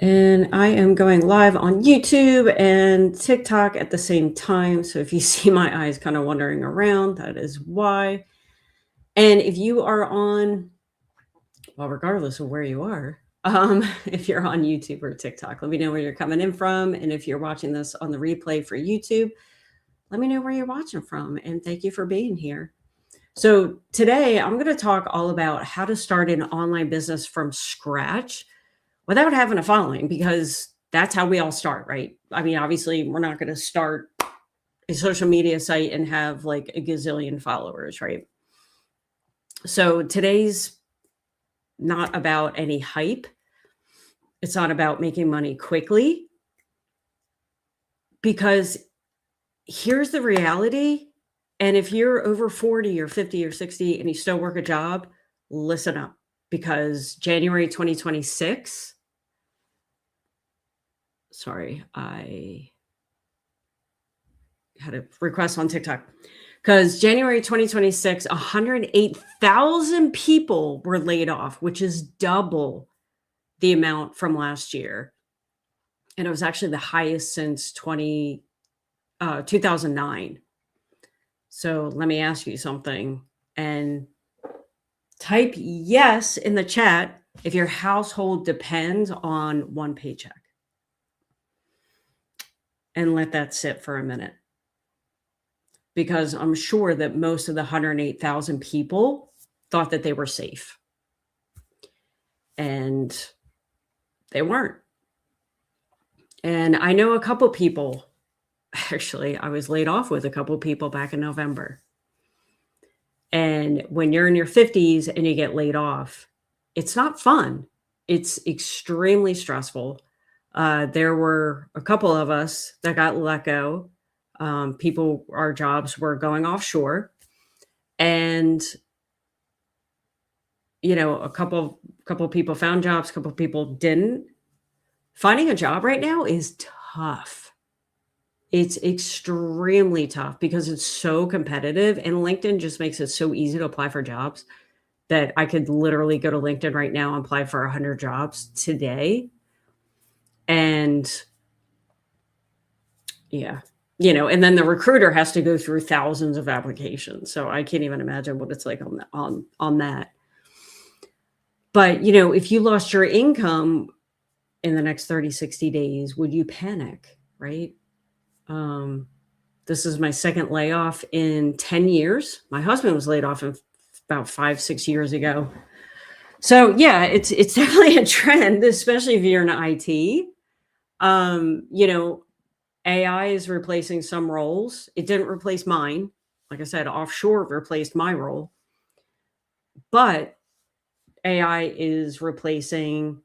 And I am going live on YouTube and TikTok at the same time. So if you see my eyes kind of wandering around, that is why. And if you are on, well, regardless of where you are, if you're on YouTube or TikTok, let me know where you're coming in from. And if you're watching this on the replay for YouTube, let me know where you're watching from. And thank you for being here. So today I'm going to talk all about how to start an online business from scratch without having a following, because that's how we all start, right? I mean, obviously, we're not going to start a social media site and have like a gazillion followers, right? So today's not about any hype. It's not about making money quickly, because here's the reality. And if you're over 40 or 50 or 60 and you still work a job, listen up, because January 2026, sorry, I had a request on TikTok, because January 2026, 108,000 people were laid off, which is double the amount from last year. And it was actually the highest since 2009. So let me ask you something and type yes in the chat if your household depends on one paycheck. And let that sit for a minute, because I'm sure that most of the 108,000 people thought that they were safe, and they weren't. And I know a couple people, actually, I was laid off with a couple people back in November. And when you're in your 50s and you get laid off, it's not fun. It's extremely stressful. There were a couple of us that got let go. Our jobs were going offshore, and a couple people found jobs, a couple people didn't. Finding a job right now is tough. It's extremely tough because it's so competitive, and LinkedIn just makes it so easy to apply for jobs that I could literally go to LinkedIn right now and apply for 100 jobs today. And yeah, and then the recruiter has to go through thousands of applications. So I can't even imagine what it's like on that. But, if you lost your income in the next 30, 60 days, would you panic, right? This is my second layoff in 10 years. My husband was laid off about 5, 6 years ago. So yeah, it's definitely a trend, especially if you're in IT. AI is replacing some roles. It didn't replace mine. Like I said, offshore replaced my role. But AI is replacing,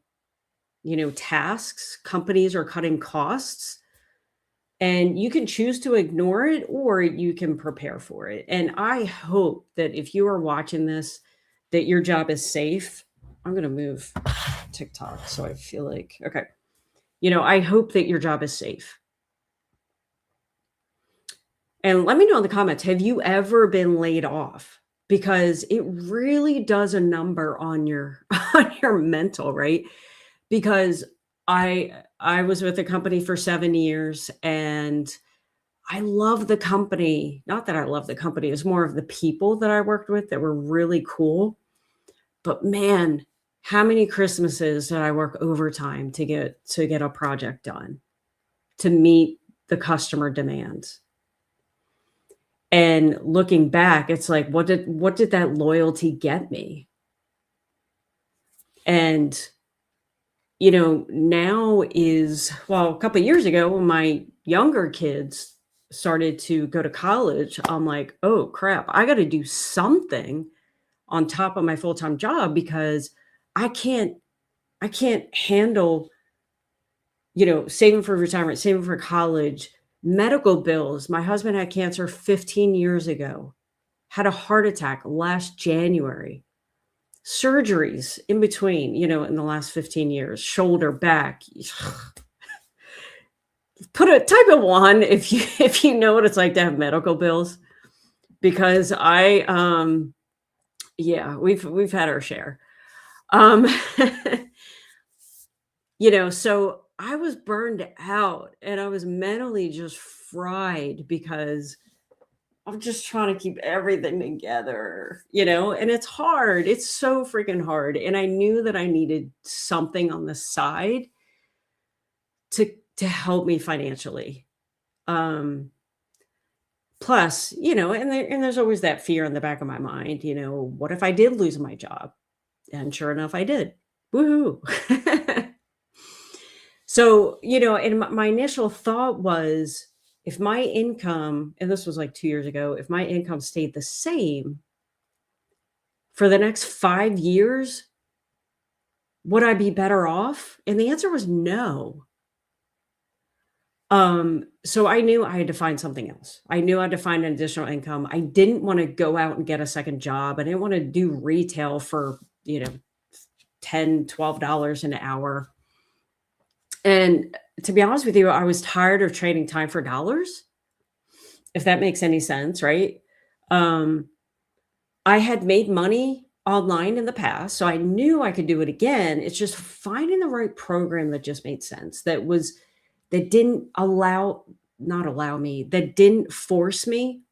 tasks. Companies are cutting costs. And you can choose to ignore it, or you can prepare for it. And I hope that if you are watching this, that your job is safe. I'm going to move TikTok so I feel like, okay. I hope that your job is safe. And let me know in the comments, have you ever been laid off? Because it really does a number on your on your mental, right? Because I was with a company for 7 years, and I love the company. Not that I love the company, it's more of the people that I worked with that were really cool. But man, how many Christmases did I work overtime to get a project done, to meet the customer demands? And looking back, it's like, what did that loyalty get me? And now is, well, a couple of years ago when my younger kids started to go to college, I'm like, oh crap, I got to do something on top of my full-time job, because I can't handle, saving for retirement, saving for college, medical bills. My husband had cancer 15 years ago, had a heart attack last January, surgeries in between, in the last 15 years, shoulder, back. Put a type of 1 if you know what it's like to have medical bills, because yeah, we've had our share. So I was burned out and I was mentally just fried because I'm just trying to keep everything together, and it's hard. It's so freaking hard. And I knew that I needed something on the side to help me financially. Um, plus, and there's always that fear in the back of my mind, what if I did lose my job? And sure enough, I did. Woohoo. So, and my initial thought was if my income, and this was like 2 years ago, if my income stayed the same for the next 5 years, would I be better off? And the answer was no. So I knew I had to find something else. I knew I had to find an additional income. I didn't want to go out and get a second job. I didn't want to do retail for, 10, $12 an hour. And to be honest with you, I was tired of trading time for dollars, if that makes any sense, right? Um, I had made money online in the past, so I knew I could do it again. It's just finding the right program that just made sense, that didn't not allow me, that didn't force me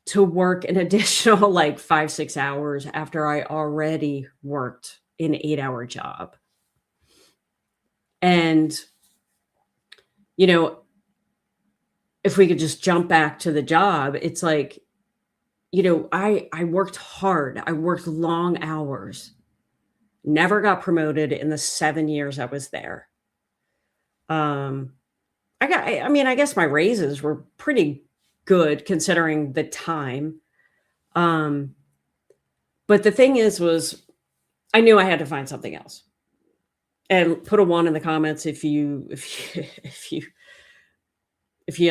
to work an additional like 5, 6 hours after I already worked an 8-hour job. And, you know, if we could just jump back to the job, it's like, I worked hard. I worked long hours. Never got promoted in the 7 years I was there. Um, I guess my raises were pretty good considering the time. Um, but the thing was I knew I had to find something else. And put a 1 in the comments if you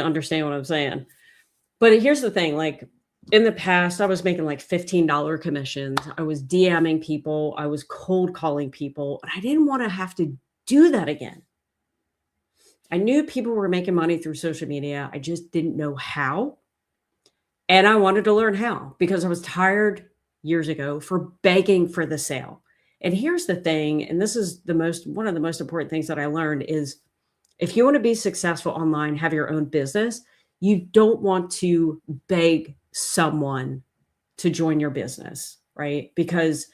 understand what I'm saying. But here's the thing, like in the past, I was making like $15 commissions. I was DMing people. I was cold calling people. And I didn't want to have to do that again. I knew people were making money through social media. I just didn't know how. And I wanted to learn how because I was tired years ago for begging for the sale. And here's the thing, and this is one of the most important things that I learned is if you want to be successful online, have your own business, you don't want to beg someone to join your business, right? Because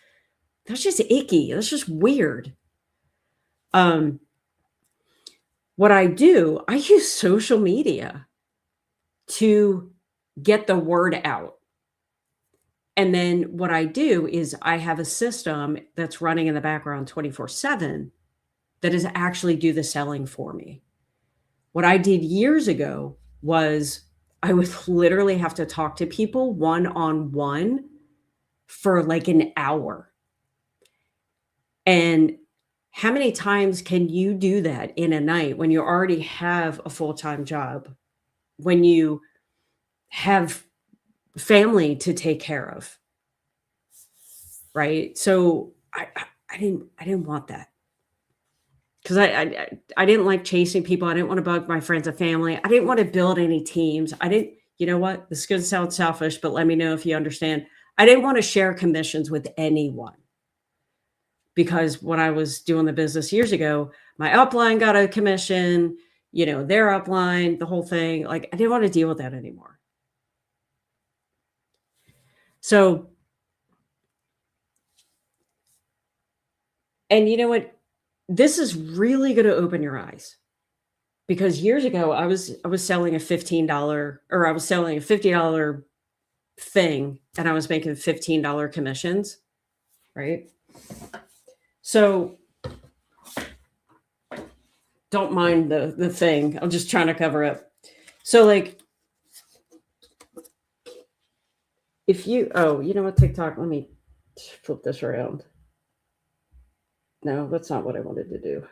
that's just icky. That's just weird. What I do, I use social media to get the word out. And then what I do is I have a system that's running in the background 24/7 that is actually do the selling for me. What I did years ago was I would literally have to talk to people one-on-one for like an hour. And how many times can you do that in a night when you already have a full-time job, when you have family to take care of, right? So I didn't want that because I didn't like chasing people. I didn't want to bug my friends and family. I didn't want to build any teams. I didn't. You know what? This is going to sound selfish, but let me know if you understand. I didn't want to share commissions with anyone because when I was doing the business years ago, my upline got a commission. Their upline, the whole thing. Like I didn't want to deal with that anymore. So, and you know what? This is really going to open your eyes because years ago I was selling a $15 or I was selling a $50 thing and I was making $15 commissions, right? So don't mind the thing. I'm just trying to cover up. So like if you you know what, TikTok, let me flip this around. No, that's not what I wanted to do.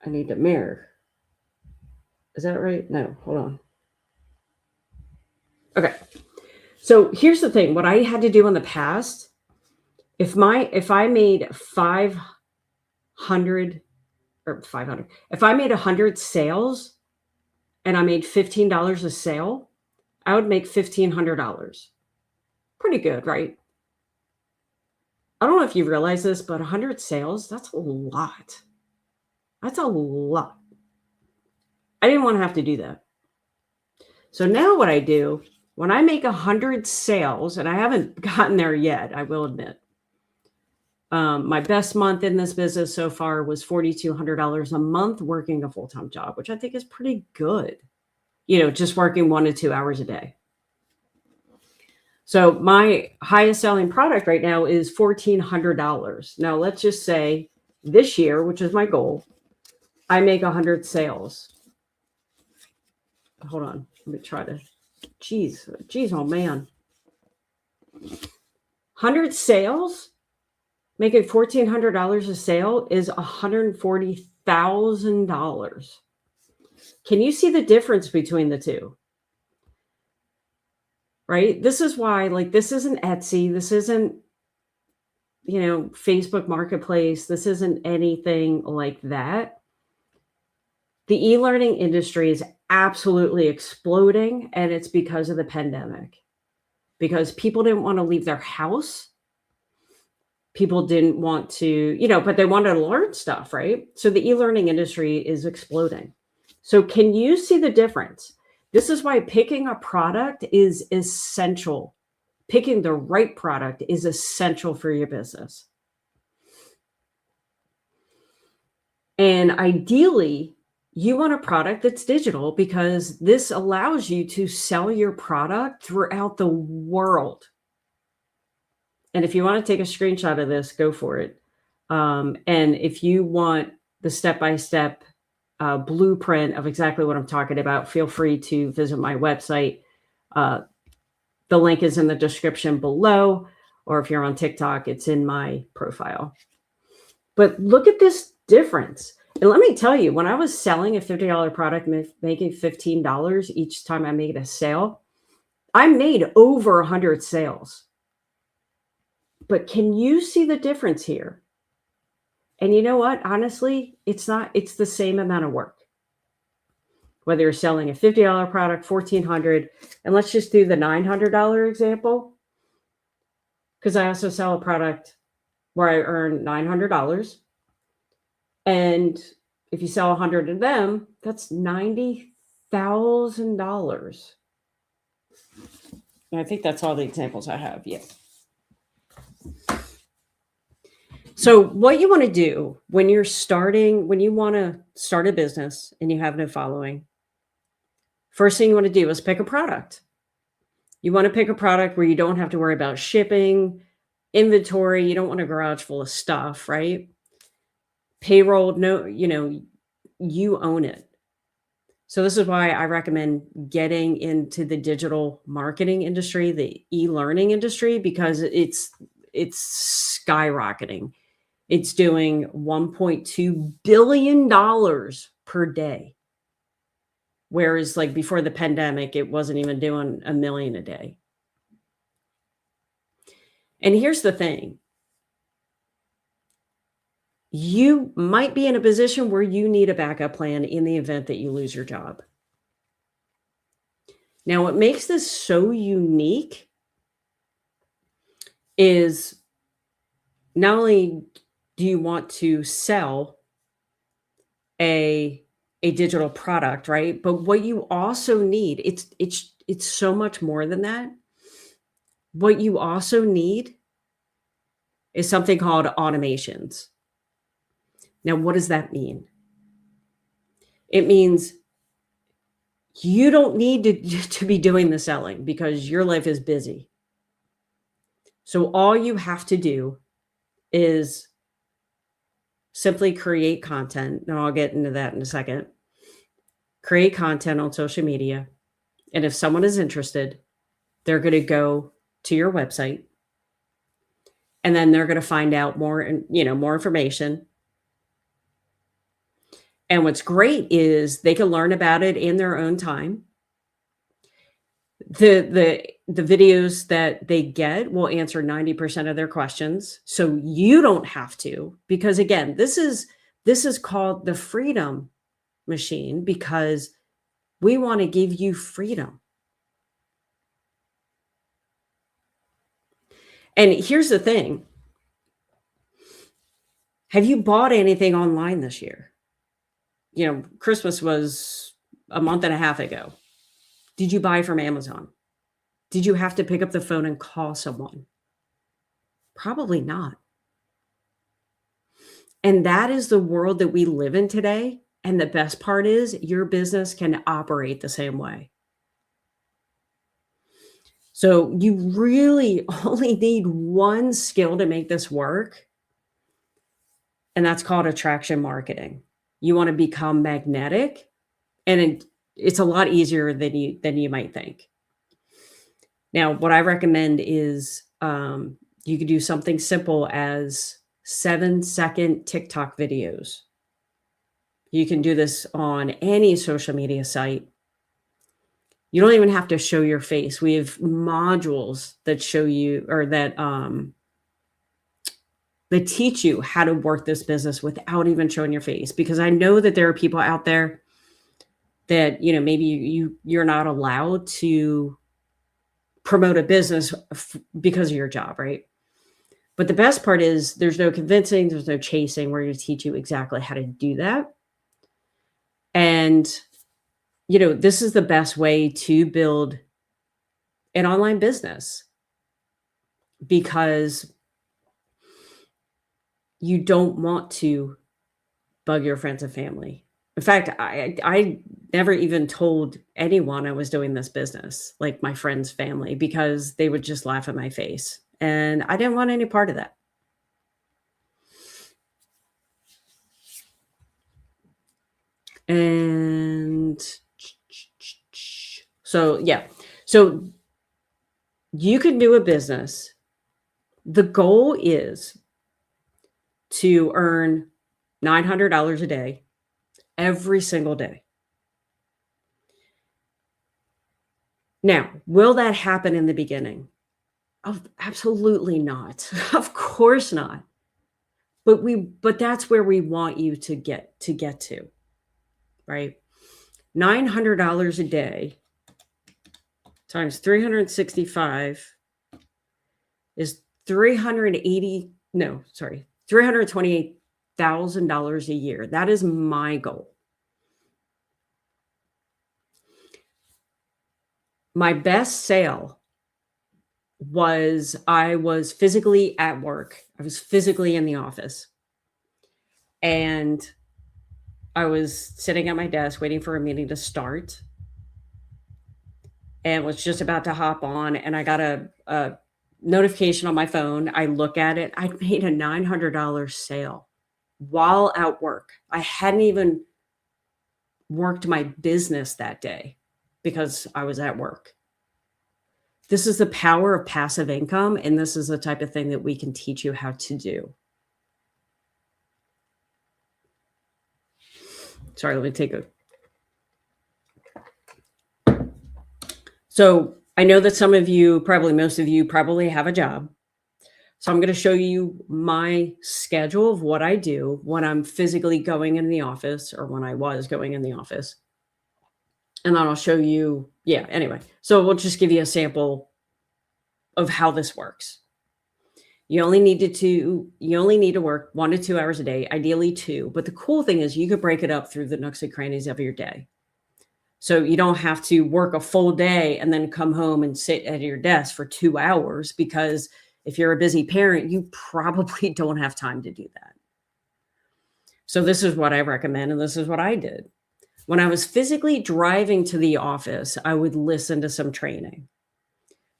I need to mirror. Is that right? No, hold on. Okay. So here's the thing. What I had to do in the past, if I made 500 or 500, if I made 100 sales and I made $15 a sale, I would make $1,500. Pretty good, right? I don't know if you realize this, but 100 sales, that's a lot. That's a lot. I didn't want to have to do that. So now what I do when I make 100 sales, and I haven't gotten there yet, I will admit. My best month in this business so far was $4,200 a month working a full-time job, which I think is pretty good. Just working 1 to 2 hours a day. So my highest selling product right now is $1,400. Now let's just say this year, which is my goal, I make 100 sales. Hold on. Let me try to, geez, oh man. 100 sales, making $1,400 a sale is $140,000. Can you see the difference between the two? Right? This is why, like, this isn't Etsy. This isn't, Facebook Marketplace. This isn't anything like that. The e-learning industry is absolutely exploding, and it's because of the pandemic. Because people didn't want to leave their house. People didn't want to, but they wanted to learn stuff, right? So the e-learning industry is exploding. So can you see the difference? This is why picking a product is essential. Picking the right product is essential for your business. And ideally, you want a product that's digital because this allows you to sell your product throughout the world. And if you want to take a screenshot of this, go for it. And if you want the step-by-step blueprint of exactly what I'm talking about, feel free to visit my website. The link is in the description below, or if you're on TikTok, it's in my profile. But look at this difference. And let me tell you, when I was selling a $50 product, making $15 each time I made a sale, I made over 100 sales. But can you see the difference here? And you know what? Honestly, it's the same amount of work. Whether you're selling a $50 product, $1,400, and let's just do the $900 example. Because I also sell a product where I earn $900. And if you sell 100 of them, that's $90,000. And I think that's all the examples I have. Yeah. So what you want to do when you want to start a business and you have no following, first thing you want to do is pick a product. You want to pick a product where you don't have to worry about shipping, inventory. You don't want a garage full of stuff, right? Payroll, no, you own it. So this is why I recommend getting into the digital marketing industry, the e-learning industry, because it's skyrocketing. It's doing $1.2 billion per day. Whereas like before the pandemic, it wasn't even doing $1 million a day. And here's the thing. You might be in a position where you need a backup plan in the event that you lose your job. Now, what makes this so unique is not only do you want to sell a digital product, right? But what you also need, it's so much more than that. What you also need is something called automations. Now, what does that mean? It means you don't need to be doing the selling because your life is busy. So all you have to do is simply create content. And I'll get into that in a second. Create content on social media. And if someone is interested, they're going to go to your website. And then they're going to find out more information. And what's great is they can learn about it in their own time. The videos that they get will answer 90% of their questions. So you don't have to, because again, this is called the freedom machine because we want to give you freedom. And here's the thing. Have you bought anything online this year? Christmas was a month and a half ago. Did you buy from Amazon? Did you have to pick up the phone and call someone? Probably not. And that is the world that we live in today. And the best part is your business can operate the same way. So you really only need one skill to make this work, and that's called attraction marketing. You want to become magnetic, and it's a lot easier than you might think. Now, what I recommend is you could do something simple as 7-second TikTok videos. You can do this on any social media site. You don't even have to show your face. We have modules that show you or that teach you how to work this business without even showing your face. Because I know that there are people out there that, maybe you're not allowed to promote a business because of your job, right? But the best part is there's no convincing, there's no chasing. We're going to teach you exactly how to do that. And, this is the best way to build an online business because you don't want to bug your friends and family. In fact, I never even told anyone I was doing this business, like my friends' family, because they would just laugh in my face. And I didn't want any part of that. And so, yeah. So you can do a business. The goal is to earn $900 a day every single day. Now, will that happen in the beginning? Oh, absolutely not. Of course not. But that's where we want you to get to, right? $900 a day times 365 is $328,000 a year. That is my goal. My best sale was I was physically at work. I was physically in the office. And I was sitting at my desk waiting for a meeting to start and was just about to hop on. And I got a notification on my phone. I look at it. I made a $900 sale while at work. I hadn't even worked my business that day because I was at work. This is the power of passive income, and this is the type of thing that we can teach you how to do. Sorry, let me take a. So I know that some of you, probably most of you, probably have a job. So I'm going to show you my schedule of what I do when I'm physically going in the office or when I was going in the office. And then I'll show you, anyway. So we'll just give you a sample of how this works. You only need to work 1 to 2 hours a day, ideally 2. But the cool thing is you could break it up through the nooks and crannies of your day. So you don't have to work a full day and then come home and sit at your desk for 2 hours, because if you're a busy parent, you probably don't have time to do that. So this is what I recommend, and this is what I did. When I was physically driving to the office, I would listen to some training.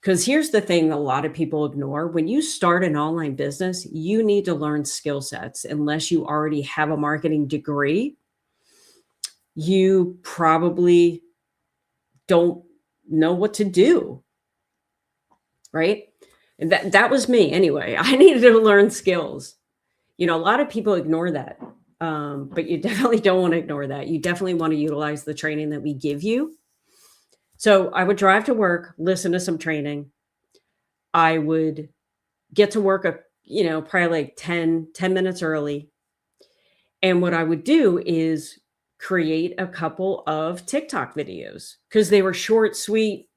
Because here's the thing a lot of people ignore. When you start an online business, you need to learn skill sets. Unless you already have a marketing degree, you probably don't know what to do, right? And that was me anyway. I needed to learn skills. A lot of people ignore that, but you definitely don't want to ignore that. You definitely want to utilize the training that we give you. So I would drive to work, listen to some training. I would get to work, probably like 10 minutes early. And what I would do is create a couple of TikTok videos because they were short, sweet.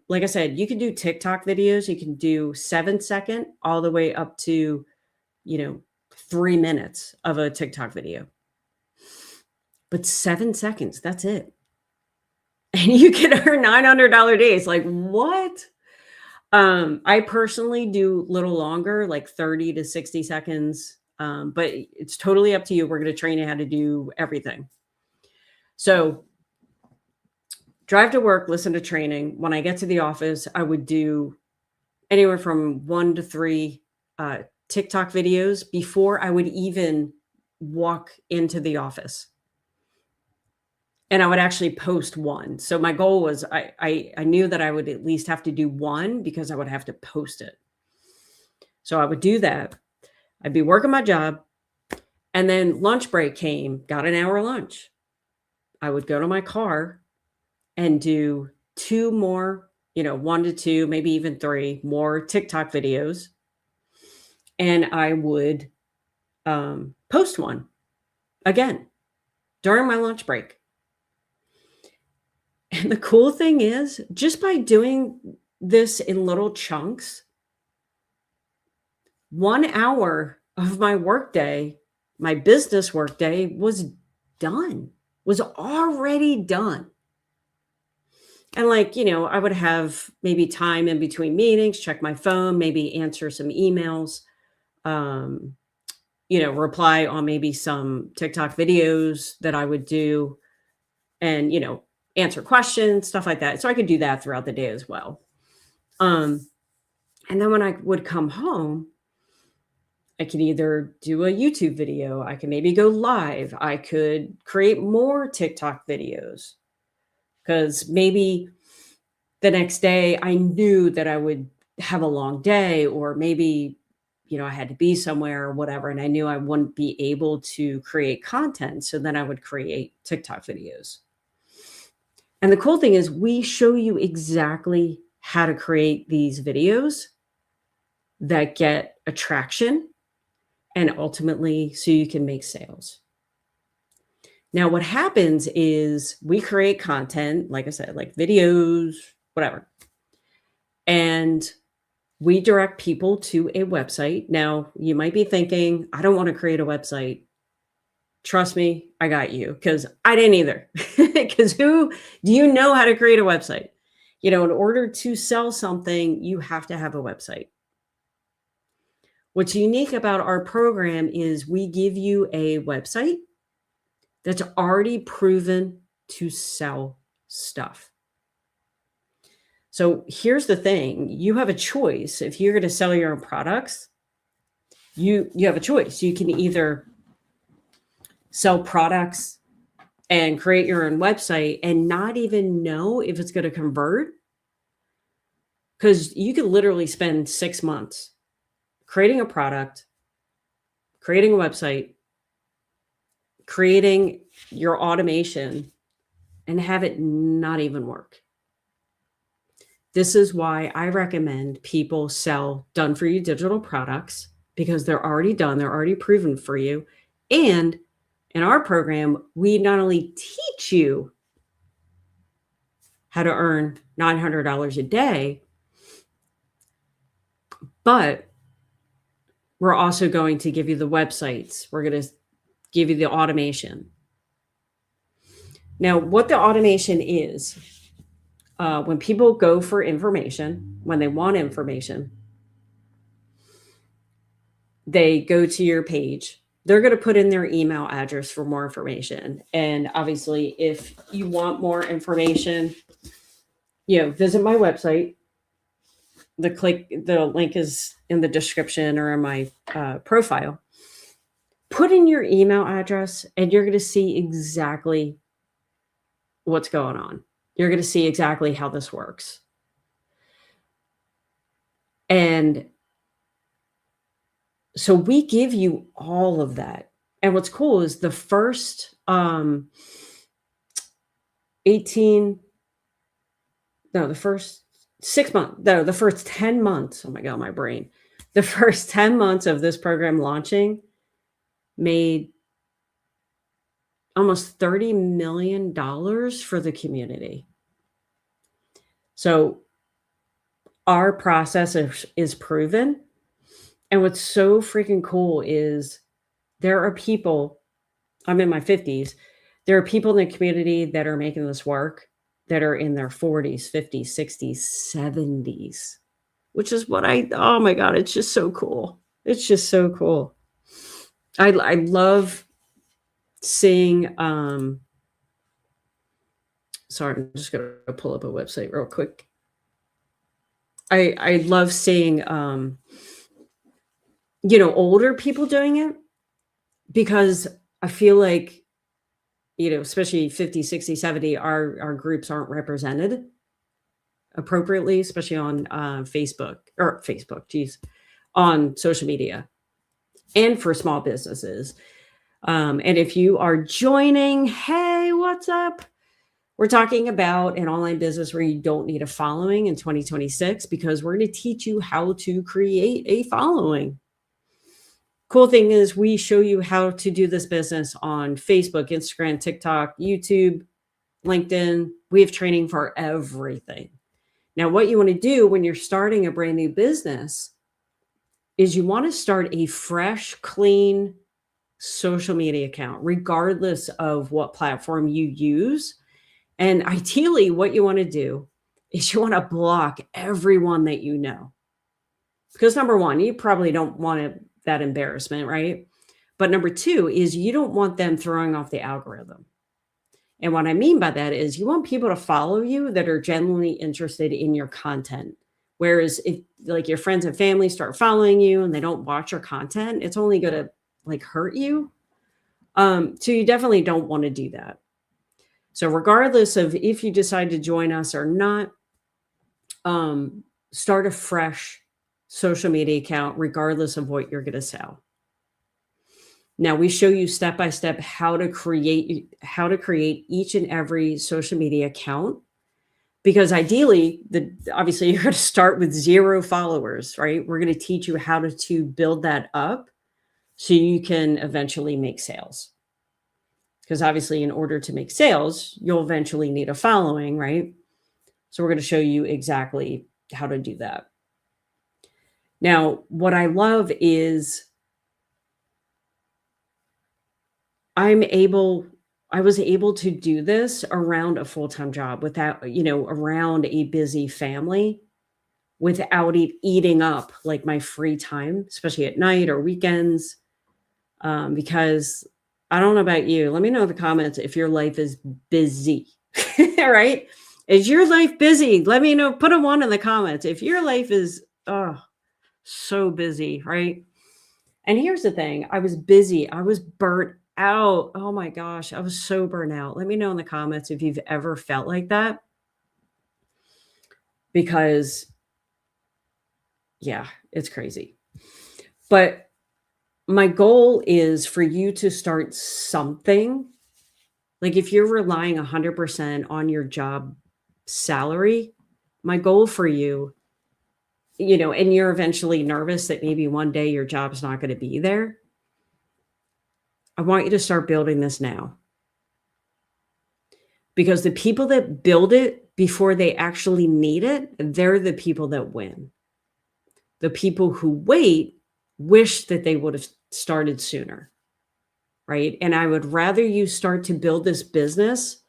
Like I said, you can do TikTok videos. You can do 7-second all the way up to, 3 minutes of a TikTok video. But 7 seconds, that's it. And you can earn $900 days. Like, what? I personally do a little longer, like 30 to 60 seconds. But it's totally up to you. We're going to train you how to do everything. So drive to work, listen to training. When I get to the office, I would do anywhere from 1 to 3 TikTok videos before I would even walk into the office. And I would actually post one. So my goal was I knew that I would at least have to do one because I would have to post it. So I would do that. I'd be working my job. And then lunch break came, got an hour lunch. I would go to my car and do 2 more, 1 to 2, maybe even 3 more TikTok videos. And I would post one again during my lunch break. And the cool thing is, just by doing this in little chunks, 1 hour of my workday, my business workday was already done. And I would have maybe time in between meetings, check my phone, maybe answer some emails, reply on maybe some TikTok videos that I would do and, answer questions, stuff like that. So I could do that throughout the day as well. And then when I would come home, I could either do a YouTube video, I could maybe go live, I could create more TikTok videos because maybe the next day I knew that I would have a long day, or maybe, I had to be somewhere or whatever, and I knew I wouldn't be able to create content. So then I would create TikTok videos. And the cool thing is we show you exactly how to create these videos that get attraction and ultimately so you can make sales. Now, what happens is we create content, like I said, like videos, whatever, and we direct people to a website. Now, you might be thinking, I don't want to create a website. Trust me, I got you, because I didn't either. Because who do you know how to create a website? In order to sell something, you have to have a website. What's unique about our program is we give you a website that's already proven to sell stuff. So here's the thing. You have a choice. If you're going to sell your own products, you have a choice. You can either sell products and create your own website and not even know if it's going to convert, because you could literally spend 6 months creating a product, creating a website, creating your automation, and have it not even work. This is why I recommend people sell done-for-you digital products, because they're already done, they're already proven for you. And in our program, we not only teach you how to earn $900 a day, but we're also going to give you the websites. We're going to give you the automation. Now, what the automation is, when people go for information, when they want information, they go to your page. They're going to put in their email address for more information. And obviously, if you want more information, visit my website. The link is in the description or in my profile. Put in your email address and you're going to see exactly what's going on. You're going to see exactly how this works. And so we give you all of that. And what's cool is the first 10 months, oh my God, my brain. The first 10 months of this program launching made almost $30 million for the community. So our process is proven. And what's so freaking cool is There are people, I'm in my 50s, there are people in the community that are making this work that are in their 40s, 50s, 60s, 70s, which is what oh my God, it's just so cool. It's just so cool. I love seeing, sorry, I'm just going to pull up a website real quick. I love seeing, older people doing it because I feel like, especially 50, 60, 70, our groups aren't represented appropriately, especially on Facebook, geez, on social media and for small businesses. And if you are joining, hey, what's up? We're talking about an online business where you don't need a following in 2026 because we're going to teach you how to create a following. Cool thing is we show you how to do this business on Facebook, Instagram, TikTok, YouTube, LinkedIn. We have training for everything. Now, what you want to do when you're starting a brand new business is you want to start a fresh, clean social media account, regardless of what platform you use. And ideally, what you want to do is you want to block everyone that you know. Because number one, you probably don't want that embarrassment, right? But number two is you don't want them throwing off the algorithm. And what I mean by that is you want people to follow you that are genuinely interested in your content. Whereas if like your friends and family start following you and they don't watch your content, it's only going to like hurt you. So you definitely don't want to do that. So regardless of if you decide to join us or not, start a fresh social media account, regardless of what you're going to sell. Now we show you step by step how to create each and every social media account, because ideally, obviously you're going to start with 0 followers, right? We're going to teach you how to build that up so you can eventually make sales. Because obviously, in order to make sales, you'll eventually need a following, right? So we're going to show you exactly how to do that. Now, what I love is I was able to do this around a full-time job without, around a busy family without it eating up like my free time, especially at night or weekends. Because I don't know about you. Let me know in the comments if your life is busy, right? Is your life busy? Let me know. Put a 1 in the comments. If your life is, so busy, right? And here's the thing. I was busy. I was burnt out. Oh my gosh. I was so burnt out. Let me know in the comments if you've ever felt like that. Because yeah, it's crazy. But my goal is for you to start something. Like if you're relying 100% on your job salary, my goal for you, and you're eventually nervous that maybe one day your job's not going to be there. I want you to start building this now. Because the people that build it before they actually need it, they're the people that win. The people who wait wish that they would have started sooner, right? And I would rather you start to build this business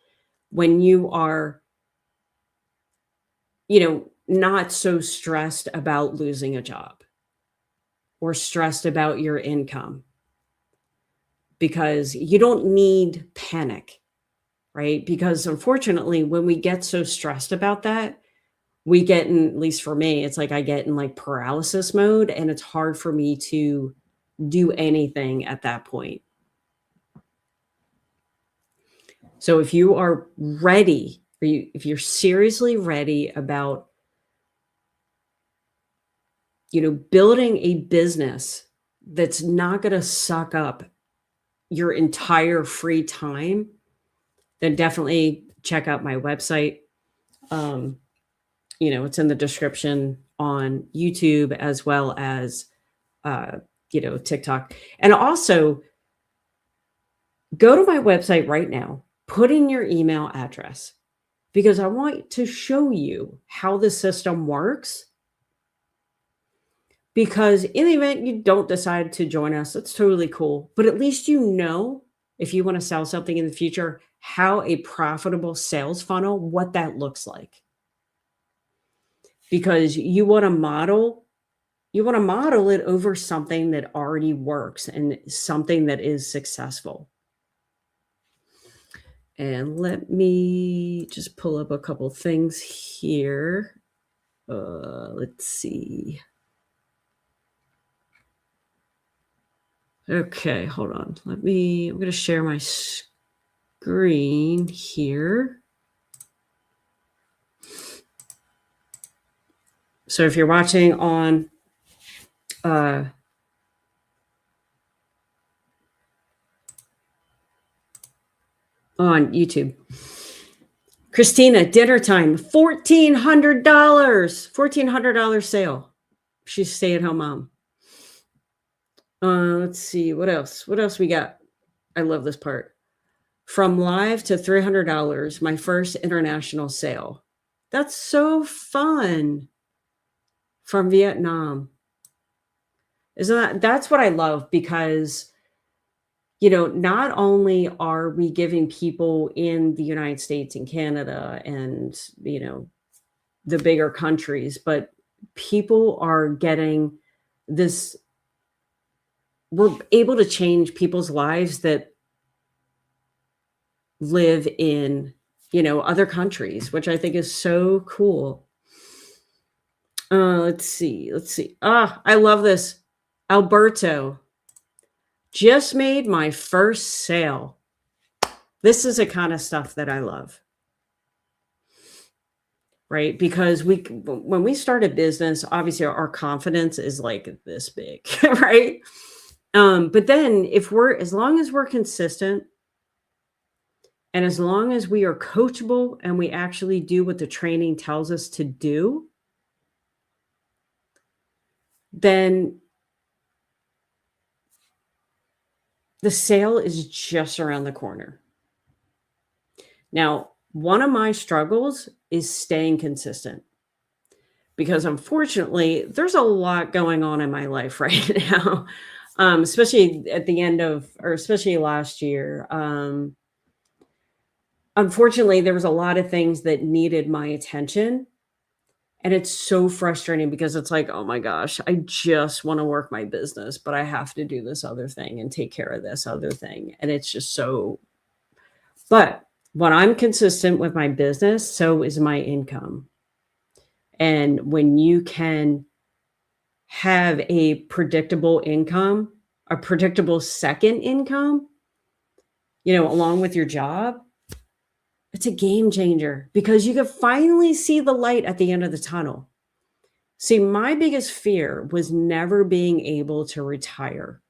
when you are, not so stressed about losing a job or stressed about your income, because you don't need panic, right? Because unfortunately, when we get so stressed about that, we get in, at least for me, it's like I get in like paralysis mode and it's hard for me to do anything at that point. So if you are ready, if you're seriously ready about, building a business that's not going to suck up your entire free time, then definitely check out my website. It's in the description on YouTube as well as, TikTok. And also go to my website right now, put in your email address, because I want to show you how the system works. Because in the event you don't decide to join us, that's totally cool. But at least you know, if you want to sell something in the future, how a profitable sales funnel, what that looks like. Because you want to model it over something that already works and something that is successful. And let me just pull up a couple things here. Let's see. Okay, hold on. I'm going to share my screen here. So if you're watching on YouTube, Christina, dinner time, $1,400 sale. She's a stay-at-home mom. Let's see, what else? What else we got? I love this part. From live to $300, my first international sale. That's so fun. From Vietnam. That's what I love, because not only are we giving people in the United States and Canada and the bigger countries, but people are getting this. We're able to change people's lives that live in other countries, which I think is so cool. Let's see. I love this. Alberto, just made my first sale. This is the kind of stuff that I love, right? Because when we start a business, obviously our confidence is like this big, right? But then as long as we're consistent, and as long as we are coachable and we actually do what the training tells us to do, then the sale is just around the corner. Now, one of my struggles is staying consistent, because unfortunately, there's a lot going on in my life right now, especially at the end of, or especially last year. Unfortunately, there was a lot of things that needed my attention. And it's so frustrating, because it's like, oh my gosh, I just want to work my business, but I have to do this other thing and take care of this other thing. And it's just so, but when I'm consistent with my business, so is my income. And when you can have a predictable income, a predictable second income, along with your job, it's a game changer, because you can finally see the light at the end of the tunnel. See, my biggest fear was never being able to retire.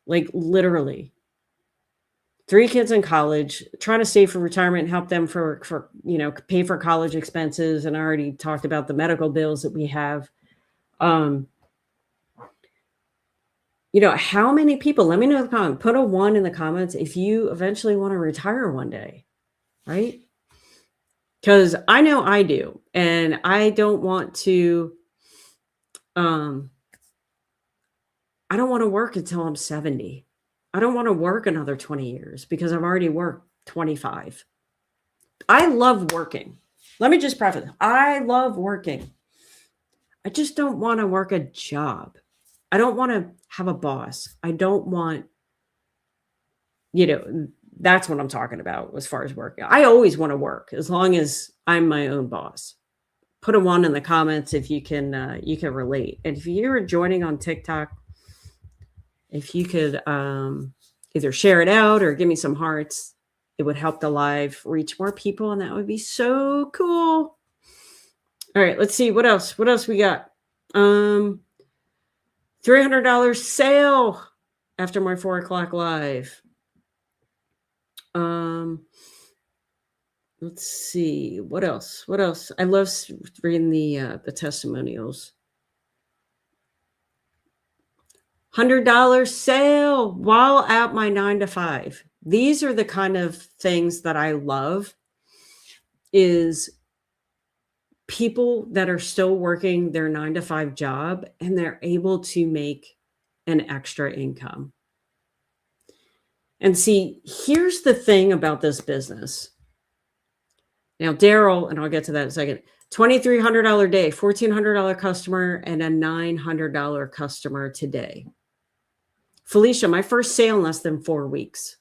Like literally. 3 kids in college, trying to save for retirement, help them for pay for college expenses. And I already talked about the medical bills that we have. How many people, let me know in the comments, put a 1 in the comments if you eventually want to retire one day. Right? Because I know I do. And I don't want to, I don't want to work until I'm 70. I don't want to work another 20 years, because I've already worked 25. I love working. Let me just preface. I love working. I just don't want to work a job. I don't want to have a boss. I don't want, that's what I'm talking about as far as working. I always want to work as long as I'm my own boss. Put a 1 in the comments if you can relate. And if you're joining on TikTok, if you could either share it out or give me some hearts, it would help the live reach more people, and that would be so cool. All right, let's see what else. What else we got? $300 sale after my 4 o'clock live. Let's see what else. I love reading the testimonials. $100 sale while at my 9 to 5. These are the kind of things that I love, is people that are still working their 9 to 5 job and they're able to make an extra income. And see, here's the thing about this business. Now, Daryl, and I'll get to that in a second, $2,300 day, $1,400 customer, and a $900 customer today. Felicia, my first sale in less than 4 weeks.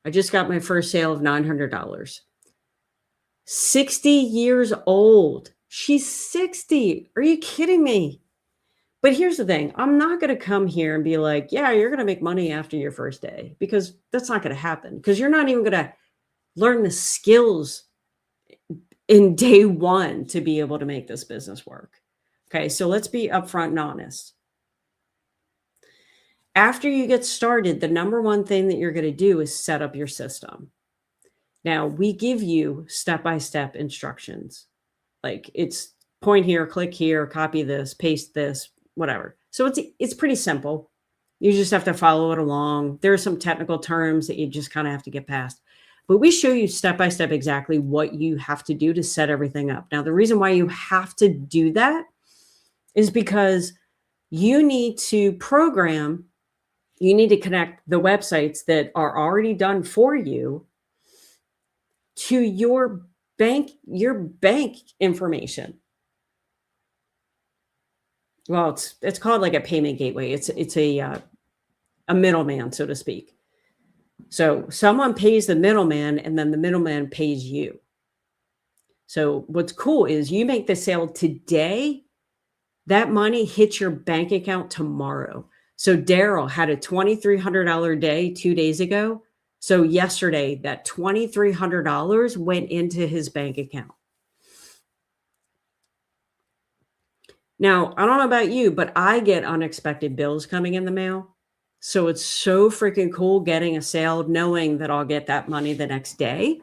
I just got my first sale of $900. 60 years old. She's 60. Are you kidding me? But here's the thing. I'm not going to come here and be like, yeah, you're going to make money after your first day, because that's not going to happen, because you're not even going to learn the skills in day one to be able to make this business work. Okay, so let's be upfront and honest. After you get started, the number one thing that you're going to do is set up your system. Now, we give you step-by-step instructions. Like, it's point here, click here, copy this, paste this, whatever. So it's pretty simple. You just have to follow it along. There are some technical terms that you just kind of have to get past. But we show you step-by-step exactly what you have to do to set everything up. Now, the reason why you have to do that is because you need to program, you need to connect the websites that are already done for you to your bank information. Well, it's called like a payment gateway. It's a middleman, so to speak. So someone pays the middleman, and then the middleman pays you. So what's cool is you make the sale today, that money hits your bank account tomorrow. So Daryl had a $2,300 day 2 days ago. So yesterday, that $2,300 went into his bank account. Now, I don't know about you, but I get unexpected bills coming in the mail. So it's so freaking cool getting a sale, knowing that I'll get that money the next day.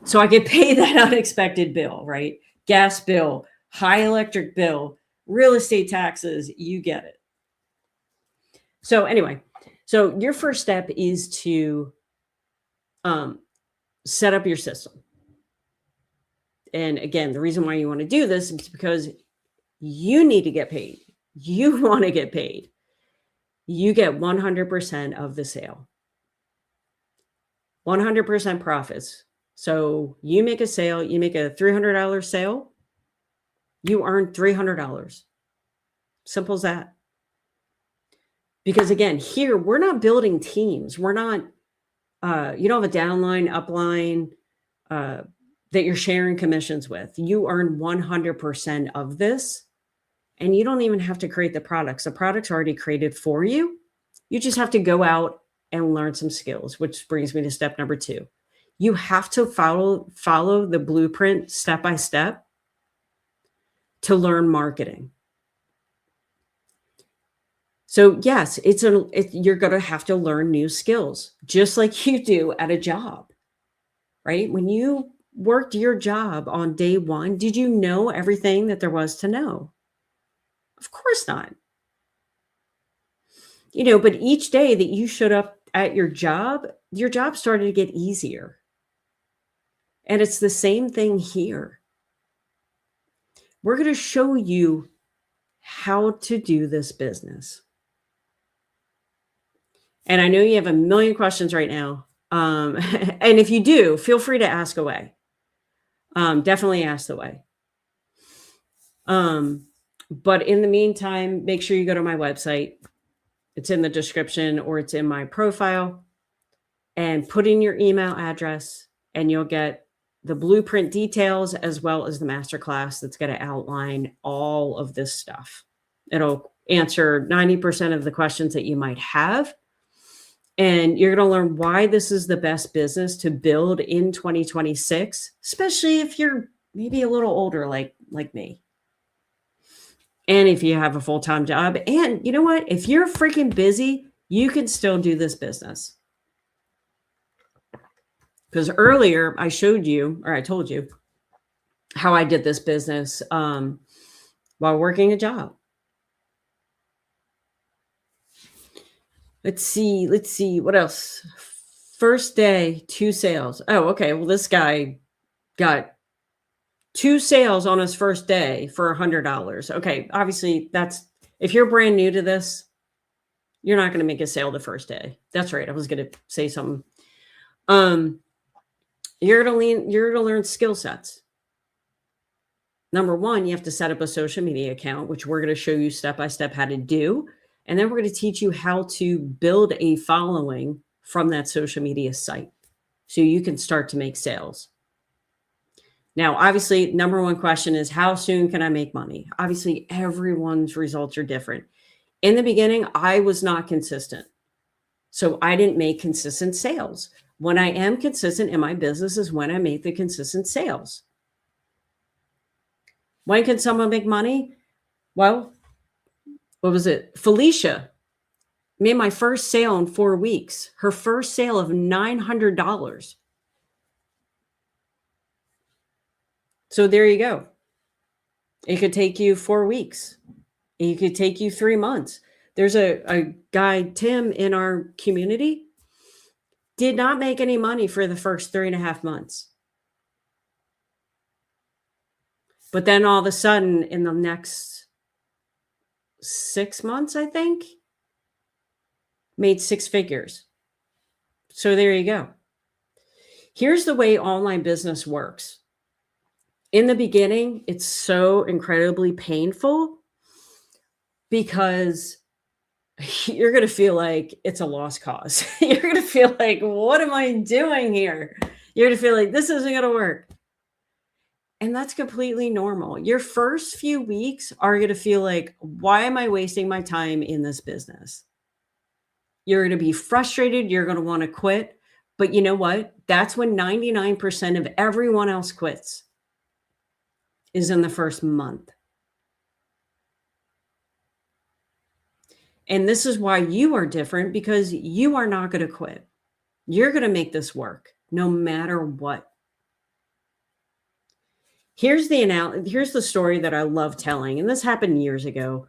So I can pay that unexpected bill, right? Gas bill, high electric bill, real estate taxes, you get it. So anyway, so your first step is to set up your system. And again, the reason why you want to do this is because you need to get paid. You want to get paid. You get 100% of the sale. 100% profits. So you make a sale, you make a $300 sale, you earn $300. Simple as that. Because again, here, we're not building teams. We're not, you don't have a downline, upline that you're sharing commissions with. You earn 100% of this. And you don't even have to create the products. The product's already created for you. You just have to go out and learn some skills, which brings me to step number 2. You have to follow the blueprint step by step to learn marketing. So yes, you're going to have to learn new skills, just like you do at a job, right? When you worked your job on day one, did you know everything that there was to know? Of course not. But each day that you showed up at your job started to get easier. And it's the same thing here. We're going to show you how to do this business. And I know you have a million questions right now. And if you do, feel free to ask away. Definitely ask away. But in the meantime, make sure you go to my website. It's in the description or it's in my profile, and put in your email address, and you'll get the blueprint details as well as the masterclass that's going to outline all of this stuff. It'll answer 90% of the questions that you might have. And you're going to learn why this is the best business to build in 2026, especially if you're maybe a little older like me. And if you have a full-time job. And you know what? If you're freaking busy, you can still do this business. Because earlier I showed you, or I told you, how I did this business while working a job. Let's see. What else? First day, 2 sales. Oh, okay. Well, this guy got 2 sales on his first day for $100. Okay, obviously that's if you're brand new to this, you're not gonna make a sale the first day. That's right, I was gonna say something. Um, you're gonna learn skill sets. Number 1, you have to set up a social media account, which we're gonna show you step by step how to do, and then we're gonna teach you how to build a following from that social media site, so you can start to make sales. Now, obviously, number 1 question is, how soon can I make money? Obviously, everyone's results are different. In the beginning, I was not consistent. So I didn't make consistent sales. When I am consistent in my business is when I make the consistent sales. When can someone make money? Well, what was it? Felicia made my first sale in 4 weeks. Her first sale of $900. So there you go. It could take you 4 weeks. It could take you 3 months. There's a guy, Tim, in our community, did not make any money for the first 3.5 months. But then all of a sudden, in the next 6 months, I think, made 6 figures. So there you go. Here's the way online business works. In the beginning, it's so incredibly painful because you're going to feel like it's a lost cause. You're going to feel like, what am I doing here? You're going to feel like this isn't going to work. And that's completely normal. Your first few weeks are going to feel like, why am I wasting my time in this business? You're going to be frustrated. You're going to want to quit. But you know what? That's when 99% of everyone else quits, is in the first month. And this is why you are different, because you are not going to quit. You're going to make this work no matter what. Here's the story that I love telling, and this happened years ago.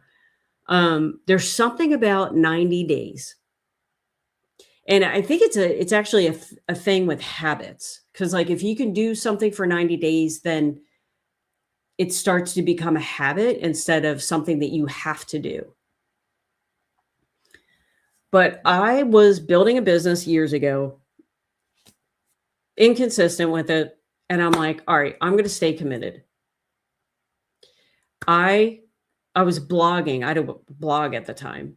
There's something about 90 days. And I think it's actually a thing with habits, because like if you can do something for 90 days, then it starts to become a habit instead of something that you have to do. But I was building a business years ago, inconsistent with it. And I'm like, all right, I'm going to stay committed. I was blogging. I had a blog at the time.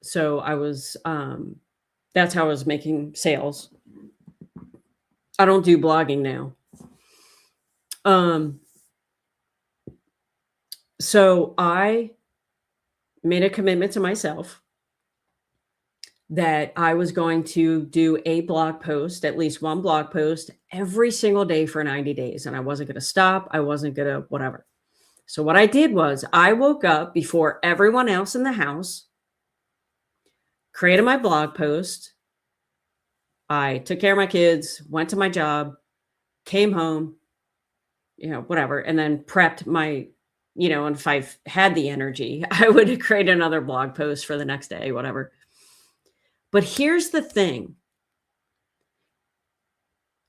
So I was, that's how I was making sales. I don't do blogging now. So I made a commitment to myself that I was going to do a blog post, at least one blog post every single day for 90 days. And I wasn't going to stop. I wasn't going to whatever. So what I did was I woke up before everyone else in the house, created my blog post. I took care of my kids, went to my job, came home, whatever, and then prepped my, and if I had the energy, I would create another blog post for the next day, whatever. But here's the thing.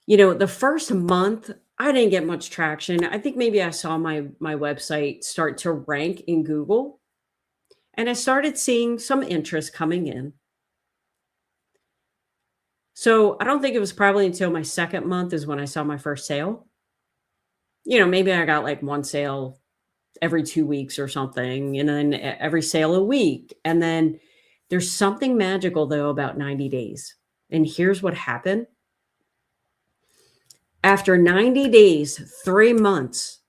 The first month, I didn't get much traction. I think maybe I saw my website start to rank in Google, and I started seeing some interest coming in. So I don't think it was probably until my second month is when I saw my first sale. Maybe I got like one sale every 2 weeks or something, and then every sale a week. And then there's something magical, though, about 90 days. And here's what happened. After 90 days, 3 months,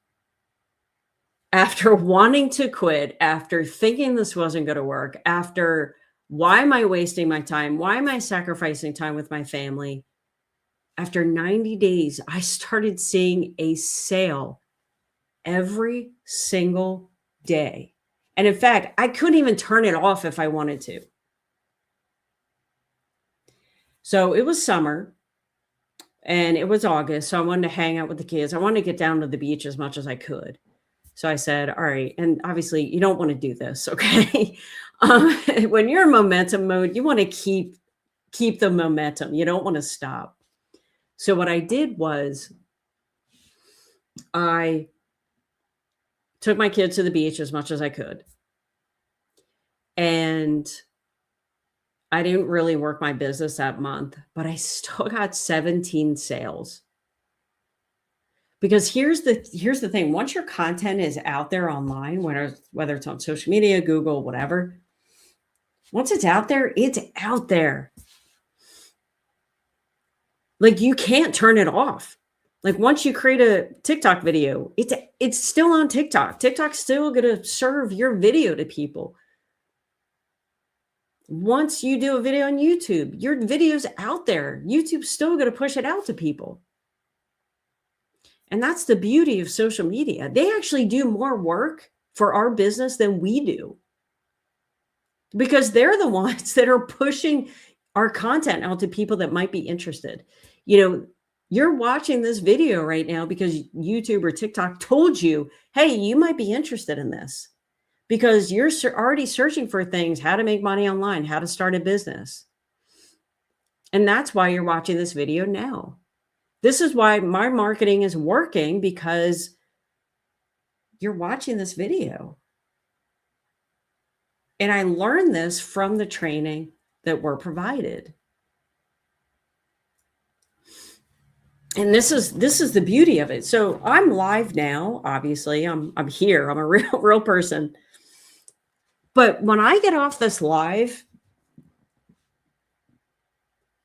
after wanting to quit, after thinking this wasn't going to work, after why am I wasting my time? Why am I sacrificing time with my family? After 90 days, I started seeing a sale every single day. And in fact, I couldn't even turn it off if I wanted to. So it was summer and it was August. So I wanted to hang out with the kids. I wanted to get down to the beach as much as I could. So I said, all right. And obviously you don't want to do this. Okay. When you're in momentum mode, you want to keep the momentum. You don't want to stop. So what I did was I took my kids to the beach as much as I could. And I didn't really work my business that month, but I still got 17 sales. Because here's the thing, once your content is out there online, whether it's on social media, Google, whatever, once it's out there, it's out there. Like, you can't turn it off. Like, once you create a TikTok video, it's still on TikTok. TikTok's still gonna serve your video to people. Once you do a video on YouTube, your video's out there. YouTube's still gonna push it out to people. And that's the beauty of social media. They actually do more work for our business than we do, because they're the ones that are pushing our content out to people that might be interested. You're watching this video right now because YouTube or TikTok told you, hey, you might be interested in this, because you're already searching for things, how to make money online, how to start a business. And that's why you're watching this video now. This is why my marketing is working, because you're watching this video. And I learned this from the training that we're provided. And this is the beauty of it. So I'm live now, obviously. I'm here. I'm a real person. But when I get off this live,